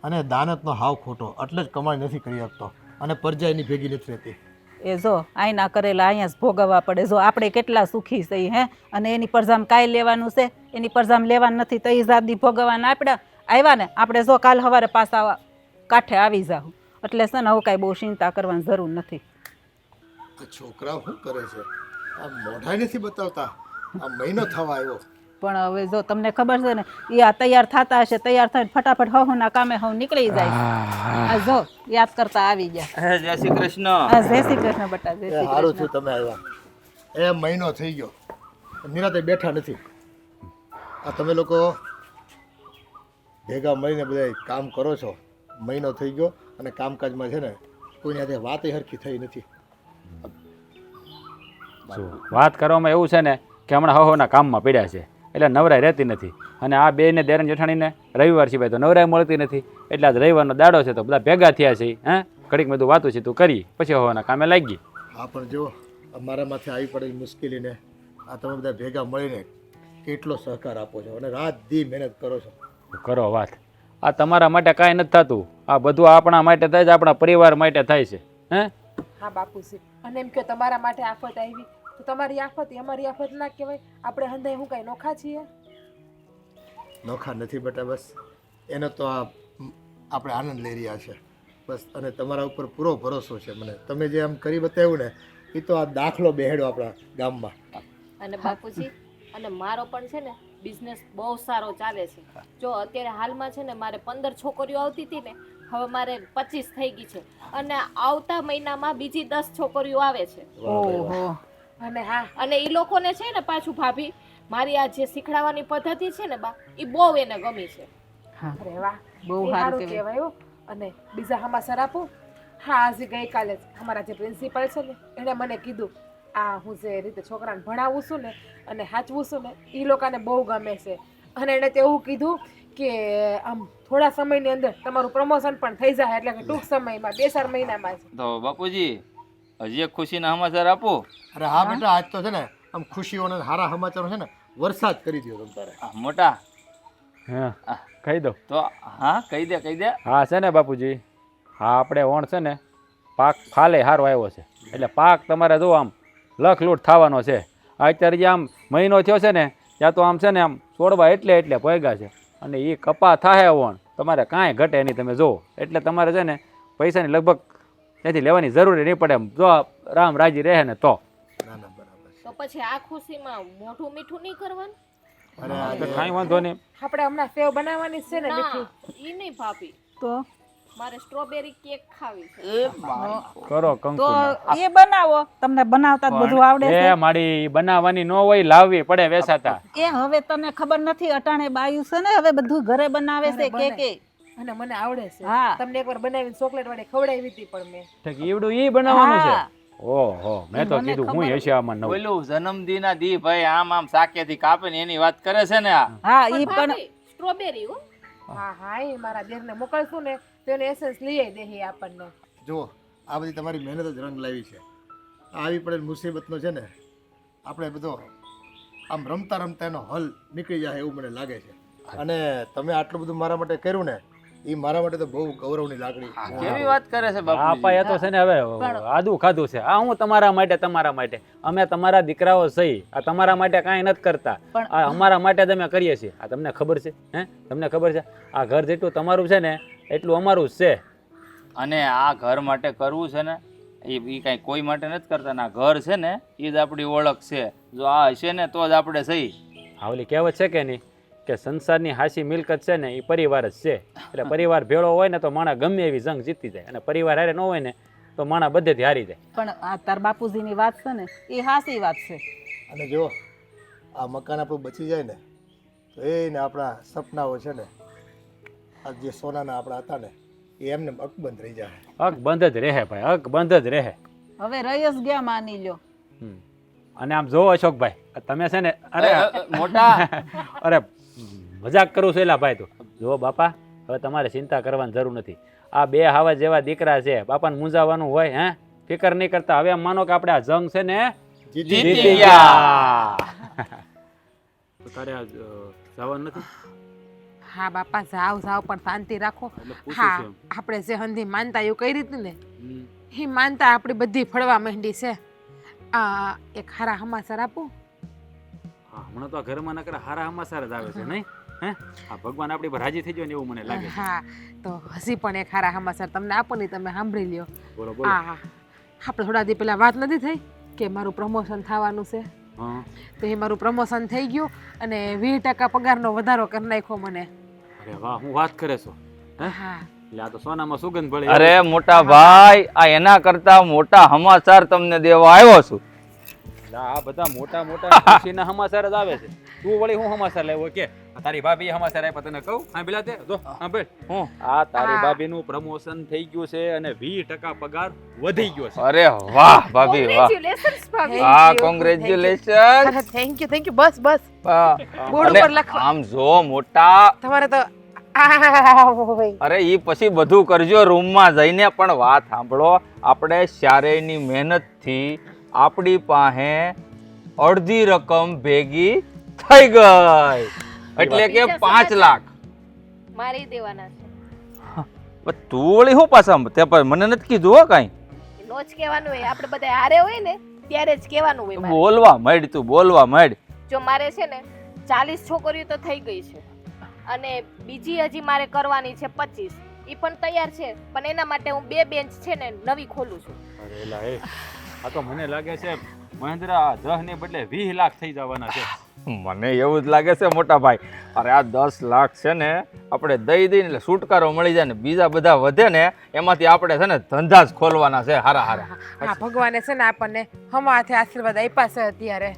અને દાનતનો હાવ ખોટો, એટલે જ કમાઈ નથી કરી શકતો અને પરજા એની ભેગી નથી રહેતી. એ જો આઈના કરેલા અહીંયા જ ભોગવવા પડે. જો આપણે કેટલા સુખી છીએ હે, અને એની પરજામ કાંઈ લેવાનું છે? એની પરજામ લેવાનું નથી તો એ જાદી ભોગવવાના આપણે આવ્યા ને આપણે જો કાલ સવારે પાછા કાંઠે આવી જાવ. એટલે છે ને હવે કાંઈ બહુ ચિંતા કરવાની જરૂર નથી. આ છોકરા શું કરે છે? આ મોઢા નથી બતાવતા, આ મહિનો થવા આવ્યો. પણ હવે જો તમને ખબર છે ને એ આ તૈયાર થતા હશે, તૈયાર થઈને ફટાફટ હવના કામે હવ નીકળી જાય. આ જો યાદ કરતા આવી ગયા. જય શ્રી કૃષ્ણ. હા, જય શ્રી કૃષ્ણ બટા, જય શ્રી સારું કૃષ્ણ. થયું તમે આવ્યા. એ મહિનો થઈ ગયો, નિરાતે બેઠા નથી. આ તમે લોકો ભેગા મળીને બધા કામ કરો છો. મહિનો થઈ ગયો અને કામકાજમાં છે ને કોઈની સાથે વાત હરખી થઈ નથી. વાત કરવામાં એવું છે ને કે હમણાં હહોના કામમાં પડ્યા છે એટલે નવરાઈ રહેતી નથી. અને આ બેને દેરણ જેઠાણીને રવિવાર સિવાય તો નવરાઈ મળતી નથી. એટલે આજ રવિવારનો દાડો છે તો બધા ભેગા થયા છે. ઘડીક બધું વાતું છે તું કરી પછી હહોના કામે લાગી. હા, પણ જો અમારા માથે આવી પડેલી મુશ્કેલીને આ તમે બધા ભેગા મળીને કેટલો સહકાર આપો છો અને રાત દી મહેનત કરો છો. કરો વાત. આ તમારા માટે કાંઈ નથી થતું, આ બધું આપણા માટે થાય છે, આપણા પરિવાર માટે થાય છે. હે હા બાપુજી, અને એમ કે તમારા માટે આફત આવી તો તમારી આફત અમારી આફત ના કહેવાય? આપણે હંધાઈ હું કાંઈ નોખા છીએ? નોખા નથી બેટા, બસ એનો તો આ આપણે આનંદ લઈ રહ્યા છે બસ. અને તમારા ઉપર પૂરો ભરોસો છે મને. તમે જે આમ કરી બતાવ્યું ને એ તો આ દાખલો બેહેડો આપણા ગામમાં. અને બાપુજી, અને મારો પણ છે ને બિઝનેસ બહુ સારો ચાલે છે. જો અત્યારે હાલમાં છે ને મારે 15 છોકરીઓ આવતી હતી ને, હવે મારે 25 થઈ ગઈ છે. અને આવતા મહિનામાં બીજી 10 છોકરીઓ આવે છે. ઓહો. અને હા, અને એ લોકોને છે ને પાછું ભાભી મારી આ જે શીખડાવવાની પદ્ધતિ છે ને બા, એ બહુ એને ગમી છે. હા, અરે વાહ, બહુ એ સારું સારું કહેવાય. કહેવાય હો. અને બીજા સમાચાર આપો. હા, આજે ગઈકાલે જ અમારા જે પ્રિન્સિપલ છે ને એણે મને કીધું આ હું જે રીતે છોકરાને ભણાવું છું ને અને સાચવું છું ને એ લોકોને બહુ ગમે છે. અને એણે તો એવું કીધું કે આમ થોડા સમયની અંદર તમારું પ્રમોશન પણ થઈ જાય, એટલે કે ટૂંક સમયમાં 2-4 મહિનામાં જ. તો બાપુજી હજી એક ખુશીના સમાચાર આપો. અરે હા બેટા, આજ તો છે ને આમ ખુશીઓના સારા સમાચારો છે ને વરસાદ કરી દો તમ તારે. મોટા હા કહી દો. તો હા કહી દે કહી દે. હા છે ને બાપુજી, હા આપણે ઓણ છે ને પાક ફાલે સારો આવ્યો છે. એટલે પાક તમારે જો આમ લખલૂટ થવાનો છે. અત્યારે જે આમ મહિનો થયો છે ને ત્યાં તો આમ છે ને આમ છોડવા એટલે ભેગા છે. અને એ કપા થાય ઓણ તમારે કાંઈ ઘટે નહીં. તમે જુઓ એટલે તમારે છે ને પૈસાની લગભગ ત્યાંથી લેવાની જરૂરી નહીં પડે. જો રામ રાજી રહે ને તો. ના ના, બરાબર. તો પછી આ ખુશીમાં મોઢું મીઠું નહીં કરવાનું? અરે તો કાંઈ વાંધો નહીં. આપણે હમણાં સેવ બનાવવાની જ છે ને ના, મીઠી. ઈ નહીં ભાભી, તો મારે સ્ટ્રોબેરી કેક ખાવી છે. કરો તો કંકુ. એ બનાવો, તમને બનાવતા જ બધું આવડે છે. એ મારી બનાવવાની ન હોય, લાવવી પડે વેસાતા. એ હવે તને ખબર નથી, અટાણે બાયું છે ને હવે બધું ઘરે બનાવે છે ઘરે કે અને મને આવડે છે. હા. તમને એકવાર બનાવીને ચોકલેટ વાળી ખવડાવી હતી પણ મેં. ઠીક ઈવડું ઈ બનાવવાનું છે. હા. ઓહો, મેં તો કીધું હું હશે આમાં નવું. બોલું જન્મદિના દી ભાઈ આમ આમ સાકેથી કાપે ને એની વાત કરે છે ને આ. હા ઈ પણ પણ ભાભી, સ્ટ્રોબેરી હો. હા હા, એ મારા દેરને મોકલશું ને તો એને એસેન્સ લઈ દે આપણને. જુઓ, આ બધી તમારી મહેનત જ રંગ લાવી છે. આ આવી પડેલ મુસીબતનો છે ને આપણે બધો આમ રમતા રમતા એનો હલ નીકળી જાય એવું મને લાગે છે. અને તમે આટલું બધું મારા માટે કર્યું ને એ મારા માટે તો બહુ ગૌરવની લાગણી. કેવી વાત કરે છે આપા બાપુ. એ તો છે ને હવે આદુ ખાધું છે. આ હું તમારા માટે અમે તમારા દીકરાઓ સહી. આ તમારા માટે કાંઈ નથી કરતા, આ અમારા માટે જ અમે કરીએ છીએ. આ તમને ખબર છે? હે તમને ખબર છે? આ ઘર જેટલું તમારું છે ને એટલું અમારું જ છે. અને આ ઘર માટે કરવું છે ને એ કાંઈ કોઈ માટે નથી કરતા ને આ ઘર છે ને એ જ આપણી ઓળખ છે. જો આ હશે ને તો જ આપણે સહી. આવલી કહેવત છે કે નહીં કે સંસારની હાસી મિલકત છે ને એ પરિવાર જ છે. એટલે પરિવાર ભેળો હોય ને તો માણસ ગમે એવી જંગ જીતી જાય, અને પરિવાર હારે ન હોય ને તો માણસ બધેથી હારી જાય. પણ આ તાર બાપુજીની વાત છે ને એ હાસી વાત છે. અને જો આ મકાન આપણું બચી જાય ને તો એને આપણા સપનાઓ છે ને આ જે સોનાના આપણા હતા ને એ એમને અકબંધ રહી જાય. હક બંધ જ રહે ભાઈ, હક બંધ જ રહે. હવે રયસ ગયા માની લ્યો. અને આમ જો અશોકભાઈ તમે છે ને અરે મોટા અરે મજાક કરું છું એલા ભાઈ તું. જો બાપા, હવે તમારે ચિંતા કરવાની જરૂર નથી. આ બે હાવા જેવા દીકરા છે, બાપાને મૂંઝાવાનું હોય હે? ફિકર નહીં કરતા. હવે એમ માનો કે આપણે આ જંગ છે ને જીતી ગયા. તો તારે આ જવાનું નથી? હા બાપા, જાવ જાવ, પણ શાંતિ રાખો. એટલે પૂછું હા, છું એમ. આપણે જે હંધી માનતા એવું કરી હતી ને, હમ. એ માનતા આપણી બધી ફળવા માંડી છે. આ એક હારા સમાચાર આપું? હા, હમણાં તો આ ઘરમાં નકર હારા સમાચાર જ આવે છે નહીં? હે? આ ભગવાન આપણી પર રાજી થઈ ગયો ને એવું મને લાગે છે. હા, તો હજી પણ એક હારા સમાચાર તમને આપો ને, તમે સાંભળી લ્યો. બોલો બોલો. હા, આપણે થોડા દી પહેલા વાત નથી થઈ કે મારું પ્રમોશન થવાનું છે? હા. તો એ મારું પ્રમોશન થઈ ગયું અને 20% પગારનો વધારો કરી નાખ્યો મને. અરે વાહ, હું વાત કરે છો. હે? હા, એટલે આ તો સોનામાં સુગંધ ભળે. અરે મોટા ભાઈ, આ એના કરતા મોટા સમાચાર તમને દેવા આવ્યો છું. એટલે આ બધા મોટા મોટા ખુશીના સમાચાર જ આવે છે. તું વળી હું સમાચાર લાવ્યો કે? આ તારી ભાભી સમાચાર આપ્યા તને કહું? હા પેલા તે જો હા ભાઈ, હું આ તારી હા. ભાભીનું પ્રમોશન થઈ ગયું છે અને 20% પગાર વધી ગયો છે. અરે વાહ ભાભી વાહ. Congratulations, ભાભી. Thank હા, you, congratulation. Thank you, bus bus. Board ઉપર લખો. આમ જો મોટા, તમારે તો હોય. અરે ઈ પછી બધું કરજો રૂમમાં જઈને, પણ વાત સાંભળો. આપણે ચારેયની મહેનતથી આપણી પાસે અડધી રકમ ભેગી થઈ ગઈ, એટલે કે 5 લાખ. મારી દેવાના છે. પણ તું વળી શું પાછા તે પર મને નથી કીધું હો કાંઈ? નો જ કહેવાનું હોય, આપણે બધા હારે હોય ને ત્યારે જ કહેવાનું હોય મારે. બોલવા માંડ, તું બોલવા માંડ. જો મારે છે ને 40 છોકરીઓ તો થઈ ગઈ છે અને બીજી હજી મારે કરવાની છે 25. એ પણ તૈયાર છે, પણ એના માટે હું 2 બેન્ચ છે ને નવી ખોલું છું. અરે એલા એ, આ તો મને લાગે છે મહેન્દ્ર આ 10 ને બદલે 20 લાખ થઈ જવાના છે. મને એવું જ લાગે છે મોટા ભાઈ. અરે આ 10 લાખ છે ને આપણે દઈ દઈને એટલે છુટકારો મળી જાય ને બીજા બધા વધે ને એમાંથી આપણે છે ને ધંધા જ ખોલવાના છે હારા હારા. હા, ભગવાને છે ને આપણને હમાથે આશીર્વાદ આપ્યા છે અત્યારે.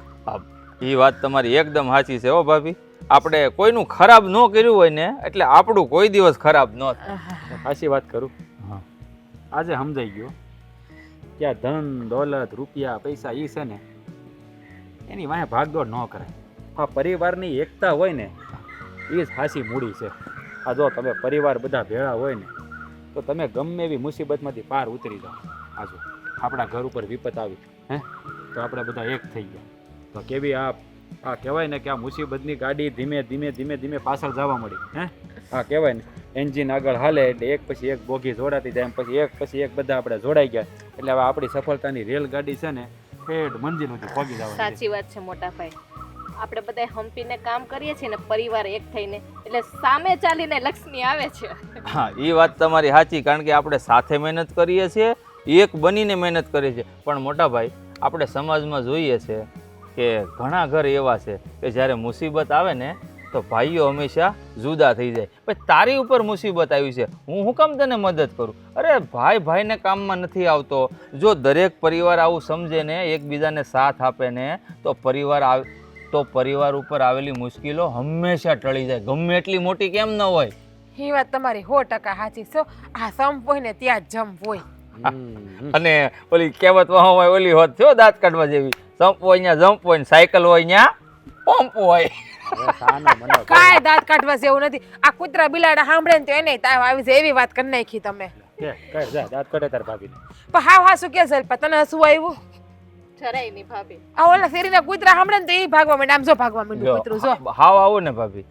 એ વાત તમારી એકદમ સાચી છે હો ભાભી. આપણે કોઈનું ખરાબ ન કર્યું હોય ને એટલે આપણું કોઈ દિવસ ખરાબ ન થાય. સાચી વાત કરું. હા, આજે સમજાઈ ગયો કે આ ધન દોલત રૂપિયા પૈસા એ છે ને એની વાંહે ભાગદોડ ન કરાય. આ પરિવારની એકતા હોય ને એ જ ખાસી મૂડી છે. આ જો તમે પરિવાર બધા ભેળા હોય ને તો તમે ગમે એવી મુસીબતમાંથી પાર ઉતરી જાઓ. આ જો આપણા ઘર ઉપર વિપત આવી હે તો આપણે બધા એક થઈ ગયા. તો કેવી આ કહેવાય ને કે આ મુસીબતની ગાડી ધીમે ધીમે ધીમે ધીમે પાછળ જવા મળી હે. આ કહેવાય ને એન્જિન આગળ હાલે એટલે એક પછી એક બોગી જોડાતી જાય, પછી એક બધા આપણે જોડાઈ ગયા એટલે હવે આપણી સફળતાની રેલગાડી છે ને ઠેઠ મંજિલ સુધી પહોંચી જવાની છે. સાચી વાત છે મોટા ભાઈ. આપણે બધા હંપીને કામ કરીએ છીએ ને પરિવાર એક થઈને, એટલે સામે ચાલીને લક્ષ્મી આવે છે. હા, એ વાત તમારી સાચી. કારણ કે આપણે સાથે મહેનત કરીએ છીએ, એક બનીને મહેનત કરીએ છીએ. પણ મોટા ભાઈ આપણે સમાજમાં જોઈએ છે કે ઘણા ઘર એવા છે કે જ્યારે મુસીબત આવે ને તો ભાઈઓ હંમેશા જુદા થઈ જાય. પછી તારી ઉપર મુસીબત આવી છે, હું શું કામ તને મદદ કરું? અરે ભાઈ ભાઈને કામમાં નથી આવતો. જો દરેક પરિવાર આવું સમજે ને એકબીજાને સાથ આપે ને તો પરિવાર ઉપર આવેલી મુશ્કેલો હંમેશા ટળી જાય, ગમે એટલી મોટી કેમ ન હોય. એ વાત તમારી 100% સાચી છે. આ સંપ હોય ને ત્યાં જ જંપ હોય. અને ઓલી કહેવત હોય ઓલી હોત છો દાંત કાઢવા જેવી, સંપ હોય ત્યાં જમ્પ હોય ને સાયકલ હોય ત્યાં પંપ હોય. હવે સાના મને કહો. કાંઈ દાંત કાઢવા જેવું નથી. આ કૂતરા બિલાડા સાંભળે ને તો એને તાવ આવી જાય એવી વાત કરી નાખી તમે. કે કર જા દાંત કાઢે તાર ભાભીને. પણ હાવ હાસું કે છે તને હસવું આવ્યું? જરાય નહીં ભાભી. આ ઓલા શેરીના કૂતરા સાંભળે ને તો એ ભાગવા માંડે. આમ જો ભાગવા માંડ્યું કૂતરું જો. હાવ આવું ને ભાભી.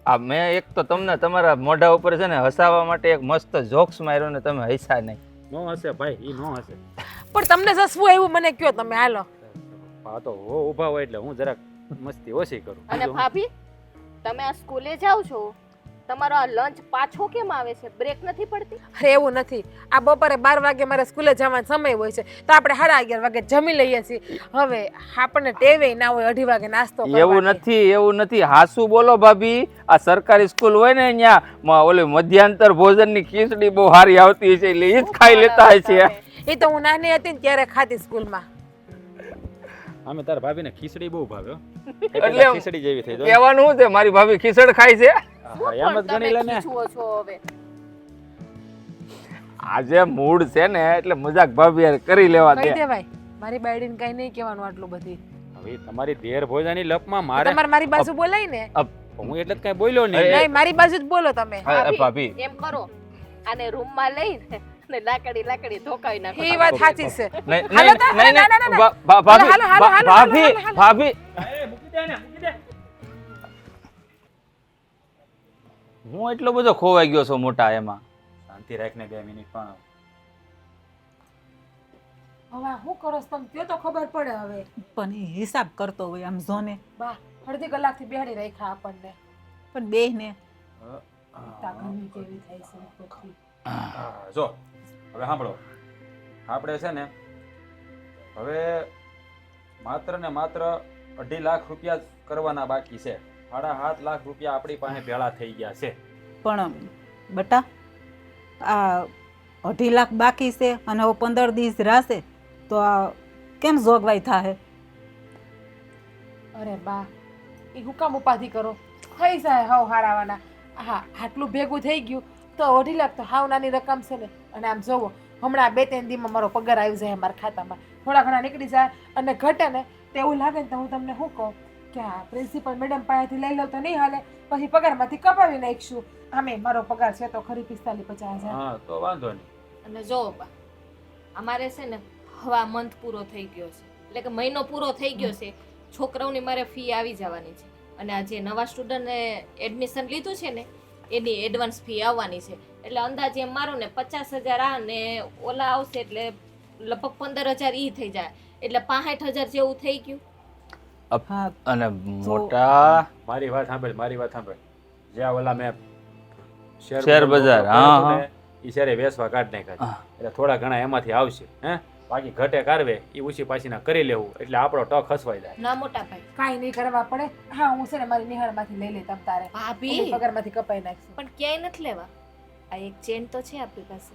આ મેં એક તો તમને તમારા મોઢા ઉપર છે ને હસાવવા માટે એક મસ્ત જોક્સ માર્યો ને તમે હસ્યા નહીં. નો હશે ભાઈ, ઈ નો હશે. પણ તમને હસવું આવ્યું મને કયો તમે હાલો. આ તો હો ઊભા હોય એટલે હું જરાક મસ્તી ઓછી કરું. અને ભાભી, તમે આ સ્કૂલે જાઓ છો, તમારો આ લંચ પાછો કેમ આવે છે? બ્રેક નથી પડતી? અરે એવું નથી. આ બપોરે 12 વાગે મારે સ્કૂલે જવાનો સમય હોય છે તો આપણે 11:30 વાગે જમી લઈએ છીએ. હવે આપણને ટેવે ના હોય 2:30 વાગે નાસ્તો કરવાની. એવું નથી. હાસુ બોલો ભાભી. આ સરકારી સ્કૂલ હોય ને અહીંયા ઓલી મધ્યાંતર ભોજનની ખીચડી બહુ સારી આવતી છે એટલે એ જ ખાઈ લેતા હોય છે. એ તો હું નાની હતી ને ત્યારે ખાતી સ્કૂલમાં. અમે તાર ભાભીને ખીચડી બહુ ભાવે હો. એટલે ખીચડી જેવી થઈ જાય. કહેવાનું શું છે મારી ભાભી ખીચડ ખાય છે. હા, એમ જ ગણી લે ને. ખીચવો છો હવે. આજે મૂડ છે ને એટલે મજાક ભાભી યાર કરી લેવા કહી દે. દેવાય. મારી બાયડીને કઈ નહીં કહેવાનું આટલું બધી. હવે તમારી દેર ભોજાની લપમાં મારે તમારે મારી બાજુ બોલાય ને. હું એટલે જ કાંઈ બોલ્યો નહીં. નહીં મારી બાજુ જ બોલો તમે ભાભી એમ કરો આને રૂમમાં લઈને ને લાકડી ધોકાવી નાખો એ વાત સાચી છે નહીં હાલો નહીં તો, નહીં ના, ના, ના, ના. ભાભી હાલો, હાલો, હાલો, ભાભી હાલો, હાલો. ભાભી મૂકી દે ને, મૂકી દે. હું એટલો બધો ખોવાઈ ગયો છું મોટા એમાં. શાંતિ રાખને 2 મિનિટ પણ. હવે શું કરો છો તમે તે તો ખબર પડે હવે પણ એ હિસાબ કરતો હોય આમ જોને. બા અડધી કલાકથી બેહાડી રાખ્યા આપણને પણ બેહને તાકની કેવી થાય છે ઉપરથી. જો હવે સાંભળો, આપણે છે ને હવે માત્ર ને માત્ર 2.5 લાખ રૂપિયા જ કરવાના બાકી છે. 7.5 લાખ રૂપિયા આપણી પાસે ભેળા થઈ ગયા છે. પણ બટા આ 2.5 લાખ બાકી છે અને હવે 15 દિવસ રાશે તો આ કેમ જોગવાઈ થાહે? અરે બા એ હું કામ ઉપાધિ કરો થઈ જાય હાવ હારાવાના. હા આટલું ભેગું થઈ ગયું તો 2.5 લાખ તો હાવ નાની રકમ છે ને. અને આમ જોવો હમણાં 2-3 દીમાં મારો પગાર આવી જાય મારા ખાતામાં, થોડા ઘણા નીકળી જાય અને ઘટે ને તો એવું લાગે ને તો હું તમને શું કહું કે આ પ્રિન્સિપલ મેડમ પાસેથી લઈ લો તો નહીં હાલે, પછી પગારમાંથી કપાવી નાખીશું. આમે મારો પગાર છે તો ખરી 45-50 હજાર. હા તો વાંધો નહીં. અને જો બા અમારે છે ને હવે આ મંથ પૂરો થઈ ગયો છે, એટલે કે મહિનો પૂરો થઈ ગયો છે. છોકરાઓની મારે ફી આવી જવાની છે અને આ જે નવા સ્ટુડન્ટને એડમિશન લીધું છે ને એની એડવાન્સ ફી આવવાની છે. એટલે અંદાજે એમ મારો ને 50,000 આ ને ઓલા આવશે એટલે લગભગ 15,000 ઈ થઈ જાય એટલે 65,000 જેવું થઈ ગયું. હા અને મોટા મારી વાત સાંભળ. જ્યાં ઓલા મેં શેર બજાર, હા, એ શેરે વેચવા કાઢ નાખ્યા છે. એટલે થોડા ઘણા એમાંથી આવશે. હે બાકી ઘટે કારવે એ ઊંચી પાછીના કરી લેવું એટલે આપણો ટક ખસવાઈ જાય. ના મોટા ભાઈ કાંઈ નહીં કરવા પડે. હા હું છે ને મારી નિહાળમાંથી લઈ લે તમ તારે ભાભી પગારમાંથી કપાઈ નાખશું. પણ ક્યાંય નથી લેવા. આ એક ચેન તો છે આપણી પાસે,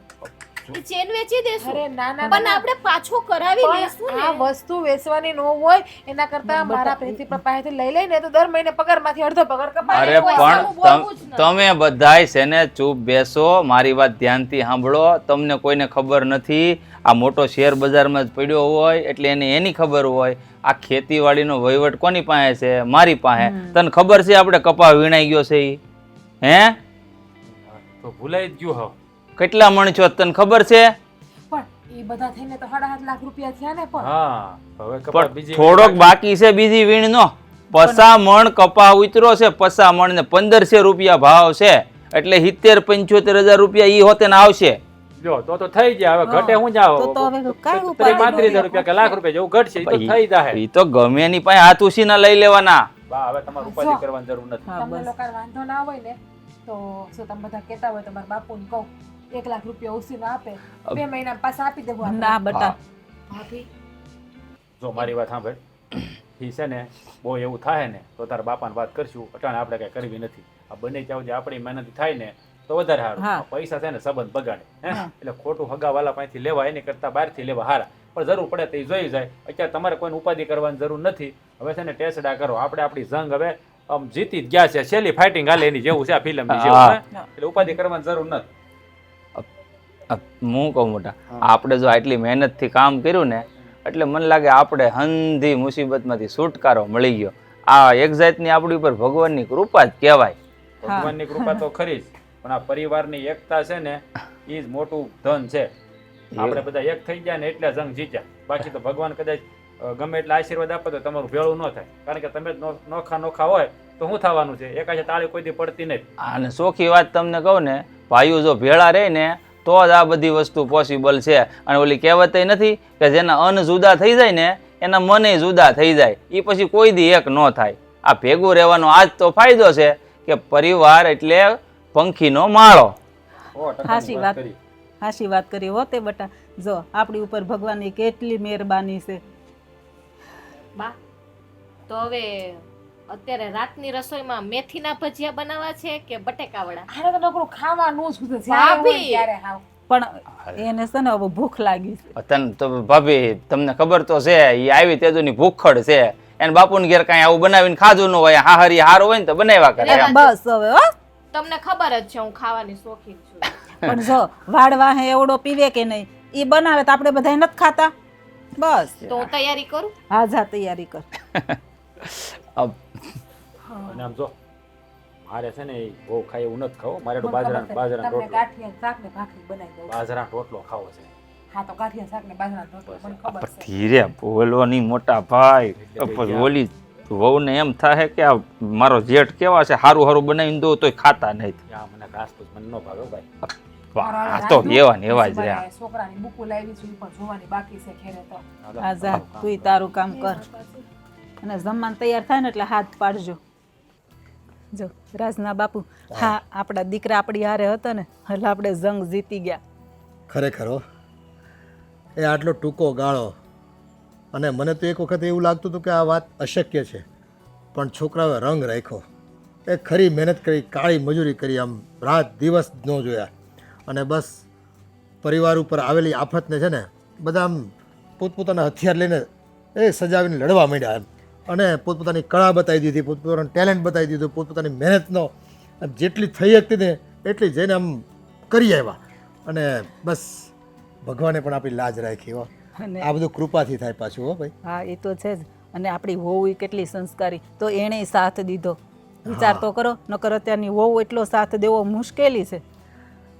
એ ચેન વેચી દેશું. અરે ના ના પણ આપણે પાછો કરાવી લેશું પણ આ ને. વસ્તુ વેચવાની ન હોય એના કરતા મારા પ્રિન્સિપલ પાસેથી લઈ લઈને તો દર મહિને પગારમાંથી અડધો પગાર કપાય. અરે કોઈ પણ સામું બોલવું જ નથી. તમે બધાય છે ને ચૂપ બેસો, મારી વાત ધ્યાનથી સાંભળો. તમને કોઈને ખબર નથી, આ મોટો શેર બજારમાં જ પડ્યો હોય એટલે એની ખબર હોય. આ ખેતીવાડીનો વહીવટ કોની પાસે છે? મારી પાસે. તને ખબર છે આપણે કપા વીણાઈ ગયો છે ઈ? હે તો ભૂલાઈ જ ગયું હવે. કેટલા મણ છો તને ખબર છે? પણ એ બધા થઈને તો 7.5 લાખ રૂપિયા થયા ને. પણ હા હવે કપા પણ બીજી થોડોક બાકી છે બીજી વીણનો. 50 મણ કપા ઉતરો છે, 50 મણ ને 1500 રૂપિયા ભાવ છે એટલે 70-75,000 રૂપિયા ઈ હોતે ને આવશે. જો તો થઈ ગયા. હવે ઘટે હું જાવ તો હવે કાંઈ ઉપાધિ ન 35,000 રૂપિયા કે લાખ રૂપિયા જેવું ઘટશે ઈ તો થઈ જાય. ઈ તો ગમે એની પાસે હાથ ઉછીના લઈ લેવાના. બા હવે તમારે ઉપાધિ કરવાની જરૂર નથી. હા, તમને બસ. લોકોને વાંધો ના હોય ને તો શું તમે બધા કહેતા હોય તો મારા બાપુને કહું 1 લાખ રૂપિયા ઉછીને આપે 2 મહિના પાછા આપી દેવું આપણે. ના બટા ભાભી જો મારી વાત સાંભળ, ઈ છે ને બહુ એવું થાય ને તો તારા બાપાને વાત કરશું. અટાણે આપણે કઈ કરવી નથી. આ બંને ત્યાં સુધી આપણી મહેનત થાય ને તો વધારે સારું. હા. આ પૈસા છે ને સંબંધ બગાડે. હે એટલે ખોટું હગાવાલા પાસેથી લેવા એની કરતા બહારથી લેવા હારા. પણ જરૂર પડે તો એ જોઈ જાય. અત્યારે તમારે કોઈને ઉપાધિ કરવાની જરૂર નથી. હવે છે ને ટેસડા કરો. આપણે આપણી જંગ હવે આમ જીતી જ ગયા છે. છેલ્લી ફાઇટિંગ હાલે એની જેવું છે આ ફિલ્મની જેવું. હા. હે? એટલે ઉપાધિ કરવાની જરૂર નથી. હું કહું મોટા, આપણે જો આટલી મહેનતથી કામ કર્યું ને એટલે મને લાગે આપણે હંધી મુસીબતમાંથી છુટકારો મળી ગયો. આ એક જાતની આપણી ઉપર ભગવાનની કૃપા જ કહેવાય. ભગવાનની કૃપા તો ખરી જ, પણ આ પરિવારની એકતા છે ને એ જ મોટું ધન છે. આપણે બધા એક થઈ ગયા ને એટલે જંગ જીત્યા. બાકી તો ભગવાન કદાચ ગમે એટલા આશીર્વાદ આપે તો તમારું ભેળું ન થાય. કારણ કે તમે જ નોખા હોય તો શું થવાનું છે? એકાશે તાળી કોઈ દી પડતી નથી. અને ચોખ્ખી વાત તમને કહું ને, ભાઈઓ જો ભેળા રહે ને તો જ આ બધી વસ્તુ પોસિબલ છે. અને ઓલી કહેવત નથી કે જેના અન્ન જુદા થઈ જાય ને એના મન જુદા થઈ જાય, એ પછી કોઈ દી એક ન થાય. આ ભેગું રહેવાનો આજ તો ફાયદો છે કે પરિવાર એટલે પંખીનો માળો. 100% હાચી વાત. કરી. હાચી વાત કરી હો તે બટા. જો આપણી ઉપર ભગવાનની કેટલી મહેરબાની છે. બા તો હવે અત્યારે રાતની રસોઈમાં મેથીના ભજીયા બનાવવા છે કે બટેકાવડા? આને તો નકરું ખાવાનું જ છે. જ્યારે હોય ભાભી! ત્યારે હાવ. પણ એને છે ને હવે ભૂખ લાગી છે. તને તો ભાભી તમને ખબર તો છે, એ આવી તેજુની ભૂખડ છે. એને બાપુને ઘેર કાંઈ આવું બનાવીને ખાધું ન હોય, હાહરી હારું હોય ને તો બનાવ્યા કરે એમ. બસ હવે હો. તમને ખબર જ છે હું ખાવાની શોખીન છું. પણ જો વાળવા હે એવડો પીવે કે નહીં, એ બનાવે તો આપણે બધા નથી ખાતા. બસ તો હું તૈયારી કરું. હા જા તૈયારી કર. અબ અને આમ જો મારે છે ને એ બહુ ખાય એવું નથી ખાવું, મારે તો મને ખબર બાજરા છે, તમને રોટલો ગાંઠિયા શાક ને ભાખરી બનાવી દઉં. બાજરા રોટલો ખાવો છે. હા તો ગાંઠિયા શાક ને બાજરાનો રોટલો મને ખબર છે. ધીરે બોલો નહીં મોટા ભાઈ. પછી ઓલી વહુને એમ થાય કે આ મારો જેઠ કેવા છે, સારું સારું બનાવીને દઉં તોય ખાતા નહીં. આ મને ઘાસ પૂસ મને ન ભાવે હો ભાઈ. આ તો એવા ને એવા જ રહ્યા. મારે છોકરાની બુકુ લાવી છે, ઈ પણ જોવાની બાકી છે ઘેરે તો. આ જા તુંય તારું કામ કર અને જમવાનું તૈયાર થાય ને એટલે હાથ પાડજો. જો રાજના બાપુ, હા આપણા દીકરા આપણી હારે હતા ને એટલે આપણે જંગ જીતી ગયા. ખરેખર હો, એ આટલો ટૂંકો ગાળો, અને મને તો એક વખત એવું લાગતું હતું કે આ વાત અશક્ય છે, પણ છોકરાઓએ રંગ રાખ્યો. એ ખરી મહેનત કરી, કાળી મજૂરી કરી, આમ રાત દિવસ ન જોયા, અને બસ પરિવાર ઉપર આવેલી આફતને છે ને બધા આમ પોતપોતાના હથિયાર લઈને એ સજાવીને લડવા માંડ્યા એમ, અને પોતપોતાની કળા બતાવી દીધી, પોતપોતાનું ટેલેન્ટ બતાવી દીધું, પોતપોતાની મહેનતનો જેટલી થઈ શકતી ને એટલી જઈને આમ કરી આવ્યા. અને બસ ભગવાને પણ આપણી લાજ રાખી હો. અને આ બધું કૃપાથી થાય પાછું હો ભાઈ. હા એ તો છે જ. અને આપણી વહુ ય કેટલી સંસ્કારી, તો એણે સાથ દીધો. વિચાર તો કરો, નકર અત્યારની વહુ એટલો સાથ દેવો મુશ્કેલી છે.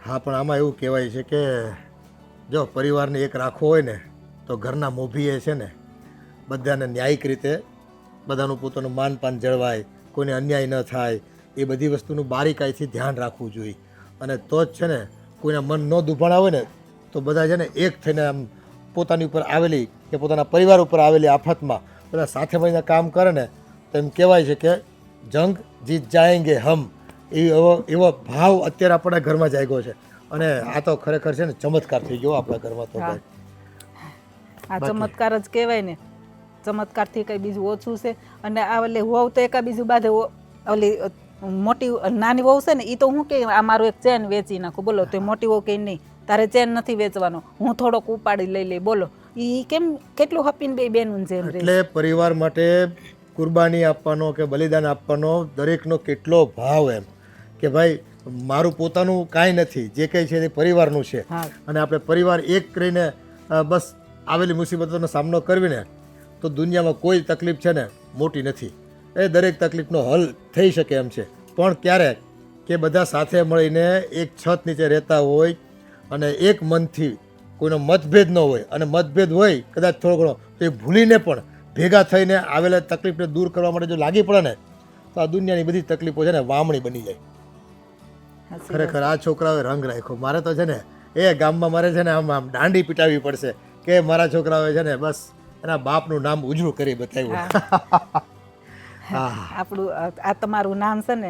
હા, પણ આમાં એવું કહેવાય છે કે જો પરિવારને એક રાખવો હોય ને તો ઘરના મોભીએ છે ને બધાને ન્યાયિક રીતે બધાનું પોતાનું માનપાન જળવાય, કોઈને અન્યાય ન થાય, એ બધી વસ્તુનું બારીકાઈથી ધ્યાન રાખવું જોઈએ. અને તો જ છે ને કોઈના મન ન દુભાણા હોય ને તો બધા છે ને એક થઈને આમ પોતાની ઉપર આવેલી કે પોતાના પરિવાર ઉપર આવેલી આફતમાં બધા સાથે મળીને કામ કરે ને તો એમ કહેવાય છે કે જંગ જીત જાયેંગે હમ. એવો ભાવ અત્યારે આપણા ઘરમાં જાગ્યો છે, અને આ તો ખરેખર છે ને ચમત્કાર થઈ ગયો આપણા ઘરમાં તો ભાઈ. આ ચમત્કાર જ કહેવાય ને, ચમત્કારથી કંઈ બીજું ઓછું છે. અને આ ઓલી વહુ તો એકા બીજું બાધે ઓલી મોટી નાની વહુ છે ને એ તો હું કે આ મારું એક ચેન વેચી નાખું. બોલો તો મોટી વહુ કે નહીં તારે ચેન નથી વેચવાનો, હું થોડોક ઉપાડી લઈ બોલો. એ કેમ કેટલું હપીને બે બેનું જેમ રહે. એટલે પરિવાર માટે કુરબાની આપવાનો કે બલિદાન આપવાનો દરેકનો કેટલો ભાવ એમ કે ભાઈ મારું પોતાનું કાંઈ નથી, જે કંઈ છે તે પરિવારનું છે. હા. અને આપણે પરિવાર એક કરીને બસ આવેલી મુસીબતોનો સામનો કરવીને તો દુનિયામાં કોઈ તકલીફ છે ને મોટી નથી. એ દરેક તકલીફનો હલ થઈ શકે એમ છે, પણ ક્યારે કે બધા સાથે મળીને એક છત નીચે રહેતા હોય અને એક મનથી કોઈનો મતભેદ ન હોય, અને મતભેદ હોય કદાચ થોડો ઘણો તો એ ભૂલીને પણ ભેગા થઈને આવેલા તકલીફને દૂર કરવા માટે જો લાગી પડે ને તો આ દુનિયાની બધી તકલીફો છે ને વામણી બની જાય. ખરેખર આ છોકરાઓએ રંગ રાખ્યો. મારે તો છે ને એ ગામમાં મારે છે ને આમ દાંડી પીટાવવી પડશે કે મારા છોકરાઓએ છે ને બસ એના બાપનું નામ ઉજળું કરી બતાવ્યું. આપણું આ તમારું નામ છે ને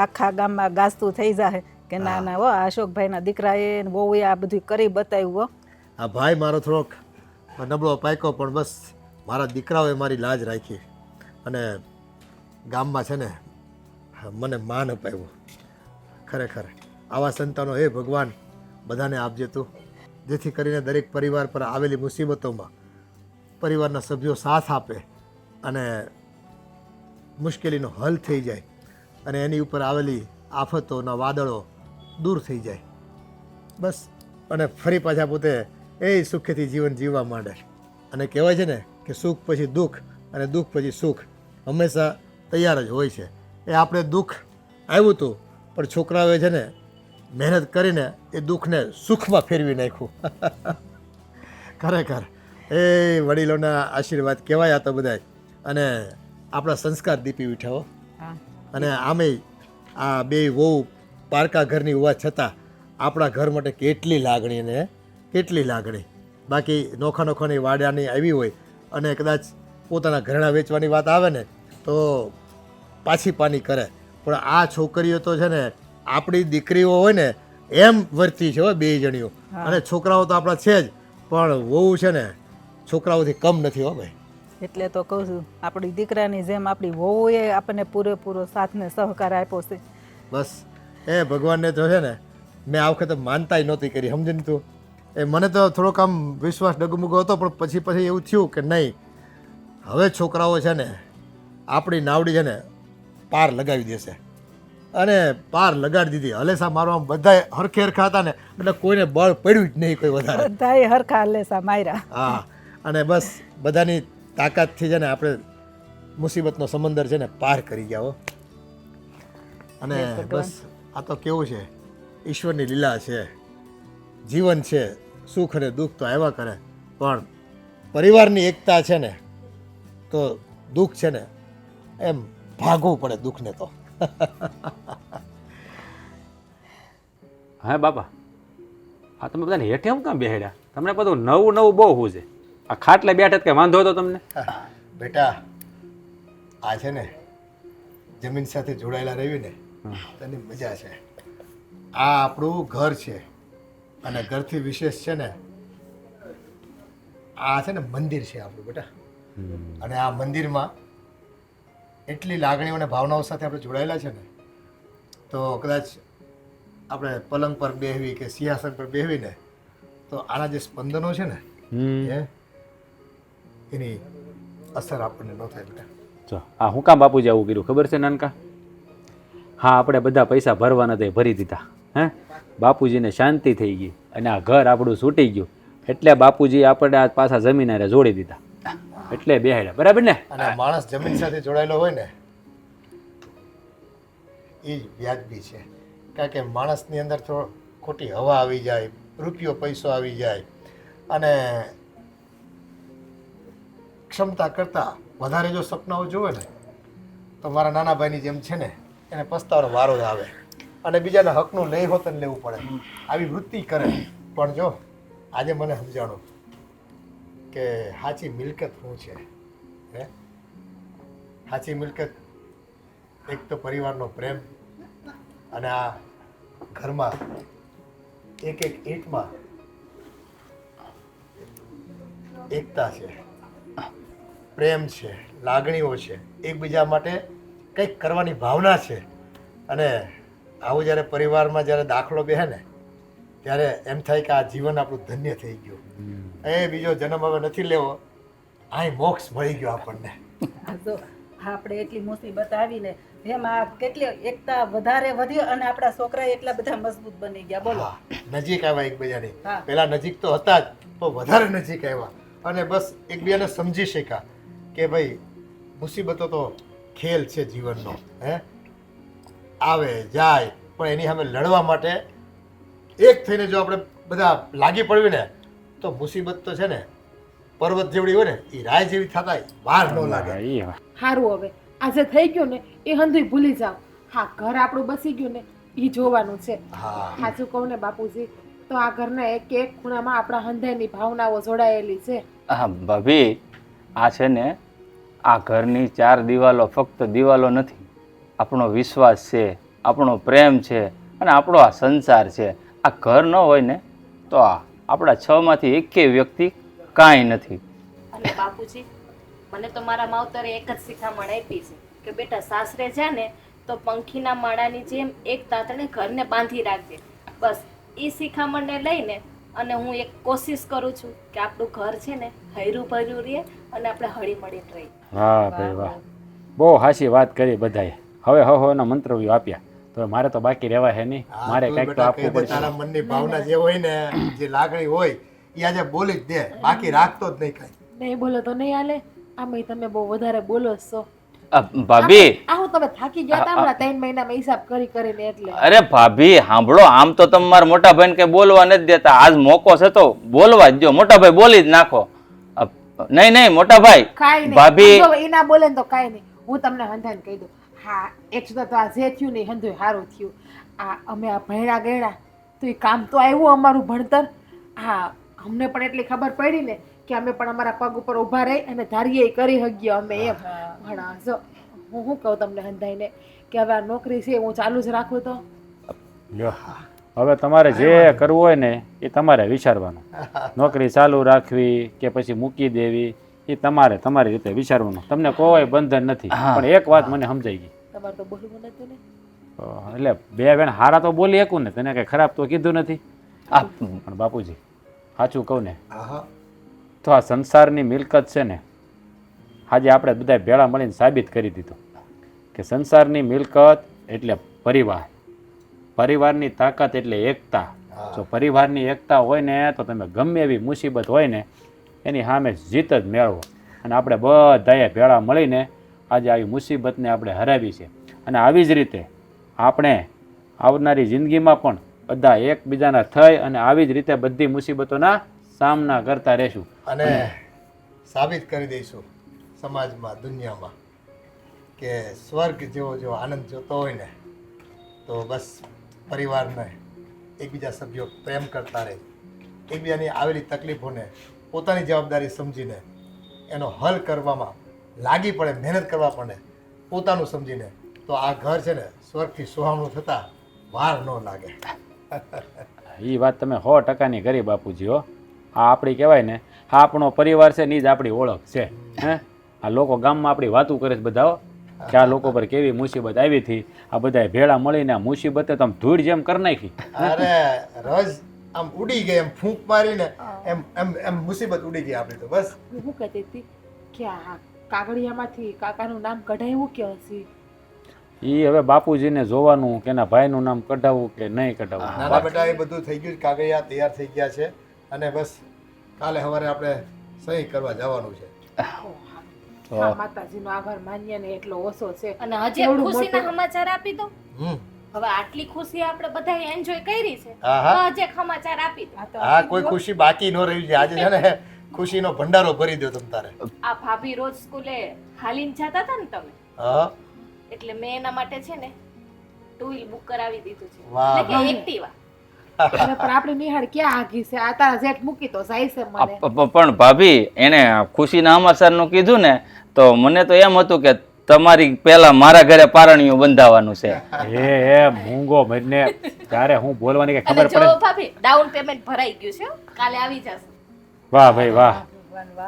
આખા ગામમાં ગાજતું થઈ જાય કે ના ના હો અશોકભાઈના દીકરાએ વહુએ આ બધું કરી બતાવ્યું હો. આ ભાઈ મારો થોડોક નબળો પાક્યો, પણ બસ મારા દીકરાઓએ મારી લાજ રાખી અને ગામમાં છે ને મને માન અપાવ્યું. ખરેખર આવા સંતાનો હે ભગવાન બધાને આપજે તું, જેથી કરીને દરેક પરિવાર પર આવેલી મુસીબતોમાં પરિવારના સભ્યો સાથ આપે અને મુશ્કેલીનો હલ થઈ જાય, અને એની ઉપર આવેલી આફતોના વાદળો દૂર થઈ જાય બસ, અને ફરી પાછા પોતે એ સુખેથી જીવન જીવવા માંડે. અને કહેવાય છે ને કે સુખ પછી દુઃખ અને દુઃખ પછી સુખ હંમેશા તૈયાર જ હોય છે. એ આપણે દુઃખ આવ્યું હતું પણ છોકરાઓએ છે ને મહેનત કરીને એ દુઃખને સુખમાં ફેરવી નાખ્યું. ખરેખર એ વડીલોના આશીર્વાદ કહેવાય આ તો બધાય, અને આપણા સંસ્કાર દીપી ઉઠ્યા. અને આમે આ બે વહુ પારકા ઘરની હોવા છતાં આપણા ઘર માટે કેટલી લાગણી ને કેટલી લાગણી. બાકી નોખા નોખાની વાડાની આવી હોય અને કદાચ પોતાના ઘરેણાં વેચવાની વાત આવે ને તો પાછી પાની કરે, પણ આ છોકરીઓ તો છે ને આપણી દીકરીઓ હોય ને એમ વર્તી છે બે જણીઓ. અને છોકરાઓ તો આપણા છે જ, પણ વહુ છે ને છોકરાઓથી કમ નથી હો ભાઈ. એટલે તો કહું છું આપણી દીકરાની જેમ આપણી વહુએ આપણને પૂરેપૂરો સાથ ને સહકાર આપ્યો છે. બસ એ ભગવાનને તો છે ને મેં આ વખતે માનતાય નહોતી કરી, સમજીને તું. એ મને તો થોડોક આમ વિશ્વાસ ડગમગો હતો, પણ પછી એવું થયું કે નહીં હવે છોકરાઓ છે ને આપણી નાવડી છે ને પાર લગાવી દેશે, અને પાર લગાડી દીધી. હલેસા મારો આમ બધા હરખે હરખા હતા ને એટલે કોઈને બળ પડ્યું જ નહીં કોઈ વધારે. બધાએ હરખા લેસા માર્યા. હા, અને બસ બધાની તાકાતથી છે ને આપણે મુસીબતનો સમંદર છે ને પાર કરી ગયા હો. અને હે ભગવાન. બસ આ તો કેવું છે, ઈશ્વરની લીલા છે. જીવન છે, સુખ અને દુઃખ તો આવ્યા કરે, પણ પરિવારની એકતા છે ને તો દુઃખ છે ને એમ ભાગવું પડે દુઃખને તો. હા બાપા, આ તમે બધાને હેઠે હું કામ બેહાડ્યા? તમને બધું નવું નવું બહુ શું છે? આ ખાટલે બેઠા કે વાંધો હતો તમને? બેટા આ છે ને જમીન સાથે જોડાયેલા રહેવી ને તેની મજા છે. આ આપણું ઘર છે અને ઘરથી વિશેષ છે ને આ છે ને મંદિર છે આપણું બેટા. અને આ મંદિરમાં એટલી લાગણીઓ અને ભાવનાઓ સાથે આપણે જોડાયેલા છે ને તો કદાચ આપણે પલંગ પર બેહવી કે સિંહાસન પર બેહવી ને તો આના જે સ્પંદનો છે ને હે એની અસર આપણને ન થાય બેટા. જો આ હું કામ બાપુજી આવું કર્યું ખબર છે નાનકા? હા, આપણે બધા પૈસા ભરવાના હતા એ ભરી દીધા. હે, બાપુજીને શાંતિ થઈ ગઈ અને આ ઘર આપણું છૂટી ગયું એટલે બાપુજી આપણે આ પાછા જમીન હારે જોડી દીધા એટલે બેહાડ્યા. બરાબર ને? અને માણસ જમીન સાથે જોડાયેલો હોય ને એ જ વ્યાજબી છે. કારણ કે માણસની અંદર થોડો ખોટી હવા આવી જાય, રૂપિયો પૈસો આવી જાય અને ક્ષમતા કરતાં વધારે જો સપનાઓ જોવે ને તો મારા નાના ભાઈની જેમ છે ને એને પસ્તાવાનો વારો જ આવે અને બીજાના હકનું લઈ હોતન લેવું પડે, આવી વૃત્તિ કરે. પણ જો આજે મને સમજાણું કે સાચી મિલકત શું છે. હે, સાચી મિલકત એક તો પરિવારનો પ્રેમ અને આ ઘરમાં એક એક ઈંટમાં એકતા છે, પ્રેમ છે, લાગણીઓ છે, એકબીજા માટે કંઈક કરવાની ભાવના છે. અને આવું જ્યારે પરિવારમાં જ્યારે દાખલો બેહે ને ત્યારે એમ થાય કે આ જીવન આપણું ધન્ય થઈ ગયું, એ બીજો જન્મ હવે નથી લેવો, અહીં મોક્ષ મળી ગયો આપણને. આ જો આપણે એટલી મુસીબત આવીને એમાં કેટલી એકતા વધારે વધી અને આપણા છોકરા એટલા બધા મજબૂત બની ગયા. બોલો, હા, નજીક આવ્યા એકબીજાની. હા. પહેલા નજીક તો હતા જ પણ વધારે નજીક આવ્યા અને બસ એકબીજાને સમજી શક્યા કે ભાઈ મુસીબતો તો ખેલ છે જીવનનો. હે, આવે જાય પણ એની સામે લડવા માટે એક થઈને જો આપણે બધા લાગી પડવી ને તો મુસીબત તો છે ને પર્વત જેવડી હોય ને એ રાય જેવી થતા વાર ન લાગે. ઈ હા. સારું, હવે આ જે થઈ ગયું ને એ હંધુય ભૂલી જાઓ. હા, ઘર આપણું બસી ગયું ને એ જોવાનું છે. હા, સાચું કહું ને બાપુજી, તો આ ઘરના એક એક ખૂણામાં આપણા હંધાઈની ભાવનાઓ જોડાયેલી છે. હા ભાભી, આ છે ને આ ઘરની 4 દિવાલો ફક્ત દિવાલો નથી, આપણો વિશ્વાસ છે, આપણો પ્રેમ છે અને આપણો આ સંસાર છે. આ ઘર ન હોય ને તો આપણા 6 માંથી એકેય વ્યક્તિ કાંઈ નથી. અને બાપુજી, મને તો મારા માવતરે એક જ શિખામણ આપી છે કે બેટા સાસરે જા ને તો પંખીના માળાની જેમ એક તાતણે ઘરને બાંધી રાખજે. બસ એ શિખામણને લઈને અને હું એક કોશિશ કરું છું કે આપણું ઘર છે ને હૈરું ભર્યું રહે અને આપણે હળી મળીને રહીએ. વાહ ભાઈ વાહ, બહુ હાચી વાત કરી બધાએ. હવે હવેના મંતવ્યો આપ્યા તો મારે તો બાકી રહેવા હે નહીં, હા, મારે તું કંઈક તો બેટા આપવું કહી દે, પડશે. તારા મનની ભાવના જે હોય ને જે લાગણી હોય એ આજે બોલી જ દે, બાકી રાખતો જ નહીં કાંઈ. નહીં બોલો તો નહીં હાલે. આમાં તમે બહુ વધારે બોલો છો. ભાભી, આવું તમે થાકી ગયા હતા હમણાં 3 મહિનામાં હિસાબ કરી કરીને એટલે. અરે ભાભી સાંભળો, આમ તો તમે મારા મોટા ભાઈને કઈ બોલવા નથી દેતા. આજ મોકો છે તો બોલવા જ દો. મોટા ભાઈ બોલી જ નાખો. નહીં નહીં મોટા ભાઈ, કાંઈ નહીં. ભાભી જો એ ના બોલે ને તો કાંઈ નહીં, હું તમને હંધાઈને કહી દઉં. હા, એક સુધા તો આ જે થયું ને એ હંધુય સારું થયું. આ અમે આ ભણ્યા ગયડા તો એ કામ તો આવ્યું અમારું ભણતર. હા, અમને પણ એટલી ખબર પડી ને કે અમે પણ અમારા પગ ઉપર ઊભા રહી અને ધારીએ કરી શકીએ અમે એમ. ભણા જો હું શું કહું તમને હંધાઈને કે હવે આ નોકરી છે હું ચાલુ જ રાખું તો. લ્યો, હવે તમારે જે કરવું હોય ને એ તમારે વિચારવાનું. નોકરી ચાલુ રાખવી કે પછી મૂકી દેવી એ તમારે તમારી રીતે વિચારવાનું. તમને કોઈ બંધન નથી. પણ એક વાત મને સમજાઈ ગઈ. તમારે તો બોલવું નતું ને. એટલે બે બેન હારા તો બોલી શકું ને, તને કઈ ખરાબ તો કીધું નથી. પણ બાપુજી સાચું કહું ને આહા, તો આ સંસારની મિલકત છે ને આજે આપણે બધા ભેળા મળીને સાબિત કરી દીધું કે સંસારની મિલકત એટલે પરિવાર, પરિવારની તાકાત એટલે એકતા. જો પરિવારની એકતા હોય ને તો તમે ગમે એવી મુસીબત હોય ને એની સામે જીત જ મેળવો. અને આપણે બધાએ ભેળા મળીને આજે આવી મુસીબતને આપણે હરાવી છે. અને આવી જ રીતે આપણે આવનારી જિંદગીમાં પણ બધા એકબીજાના થઈ અને આવી જ રીતે બધી મુસીબતોના સામના કરતા રહેશું. અને સાબિત કરી દઈશું સમાજમાં, દુનિયામાં કે સ્વર્ગ જેવો જો આનંદ જોતો હોય ને તો બસ પરિવારને એકબીજા સભ્યો પ્રેમ કરતા રહે, એકબીજાની આવેલી તકલીફોને પોતાની જવાબદારી સમજીને એનો હલ કરવામાં લાગી પડે, મહેનત કરવા પડે પોતાનું સમજીને, તો આ ઘર છે ને સ્વર્ગથી સુહામણું થતાં વાર ન લાગે. એ વાત તમે 100%ની કરી બાપુજી હો. આ આપણી કહેવાય ને, આ આપણો પરિવાર છે ને એ જ આપણી ઓળખ છે. હે આ લોકો ગામમાં આપણી વાતું કરે છે બધા હો, કે આ લોકો પર કેવી મુસીબત આવી હતી, આ બધા ભેળા મળીને આ મુસીબતે તમે ધૂળ જેમ કરી નાખી. અરે રોજ આમ ઉડી ગઈ, એમ ફૂંક મારીને એમ એમ એમ મુસીબત ઉડી ગઈ આપણી તો બસ. હું કહેતી હતી કે આ કાગળિયામાંથી કાકાનું નામ કઢાવ્યું કે હશે? એ હવે બાપુજીને જોવાનું કે એના ભાઈનું નામ કઢાવવું કે નહીં કઢાવવું. નાના બેટા એ બધું થઈ ગયું, કાગળિયા તૈયાર થઈ ગયા છે અને બસ કાલે સવારે આપણે સહી કરવા જવાનું છે. હા, માતાજીનો આભાર માનીએ ને એટલો ઓછો છે. અને હજી એક ખુશીના સમાચાર આપી દો. હમ. હવે આટલી ખુશી આપણે બધાએ એન્જોય કરી છે, હા હા તો હજી એક સમાચાર આપી દો. હા, કોઈ ખુશી બાકી ન રહી છે આજે છે ને, ખુશીનો ભંડારો ભરી દો તમ તારે. આ ભાભી રોજ સ્કૂલે હાલીને જતા હતા ને તમે, હા એટલે મેં એના માટે છે ને ટુ વ્હીલ બુક કરાવી દીધું છે, વાહ, એટલે કે એક્ટિવા. અરે પણ આપણે નિહાળ ક્યાં આગી છે? આ તારા જેઠ મૂકી તો જાય છે મને. પણ ભાભી એને ખુશીના સમાચારનું કીધું ને તો મને તો એમ હતું કે તમારી પહેલા મારા ઘરે પારણીયું બંધાવવાનું છે. એ મૂંગો મરને, ત્યારે હું બોલવાની કઈ અને ખબર પડે. જો ભાભી ડાઉન પેમેન્ટ ભરાઈ ગયું છે હો. કાલે આવી જશે. વાહ ભાઈ વાહ,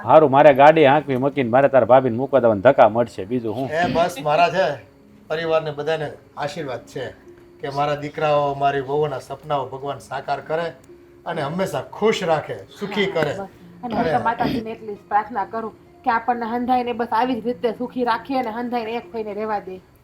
સારું. મારે ગાડી હાંકવી મૂકીને મારે તારા ભાભીને મૂકવા દેવાના ધક્કા મળશે, બીજું હું. એ બસ મારા છે પરિવારને બધાને આશીર્વાદ છે કે મારા દીકરાઓ, મારી વહુના સપનાઓ ભગવાન સાકાર કરે અને હંમેશા ખુશ રાખે, સુખી કરે. અને હું તો માતાજીને એટલી જ પ્રાર્થના કરું કે આપણને હંધાઈને બસ આવી જ રીતે સુખી રાખીએ અને હંધાઈને એક થઈને રહેવા દે.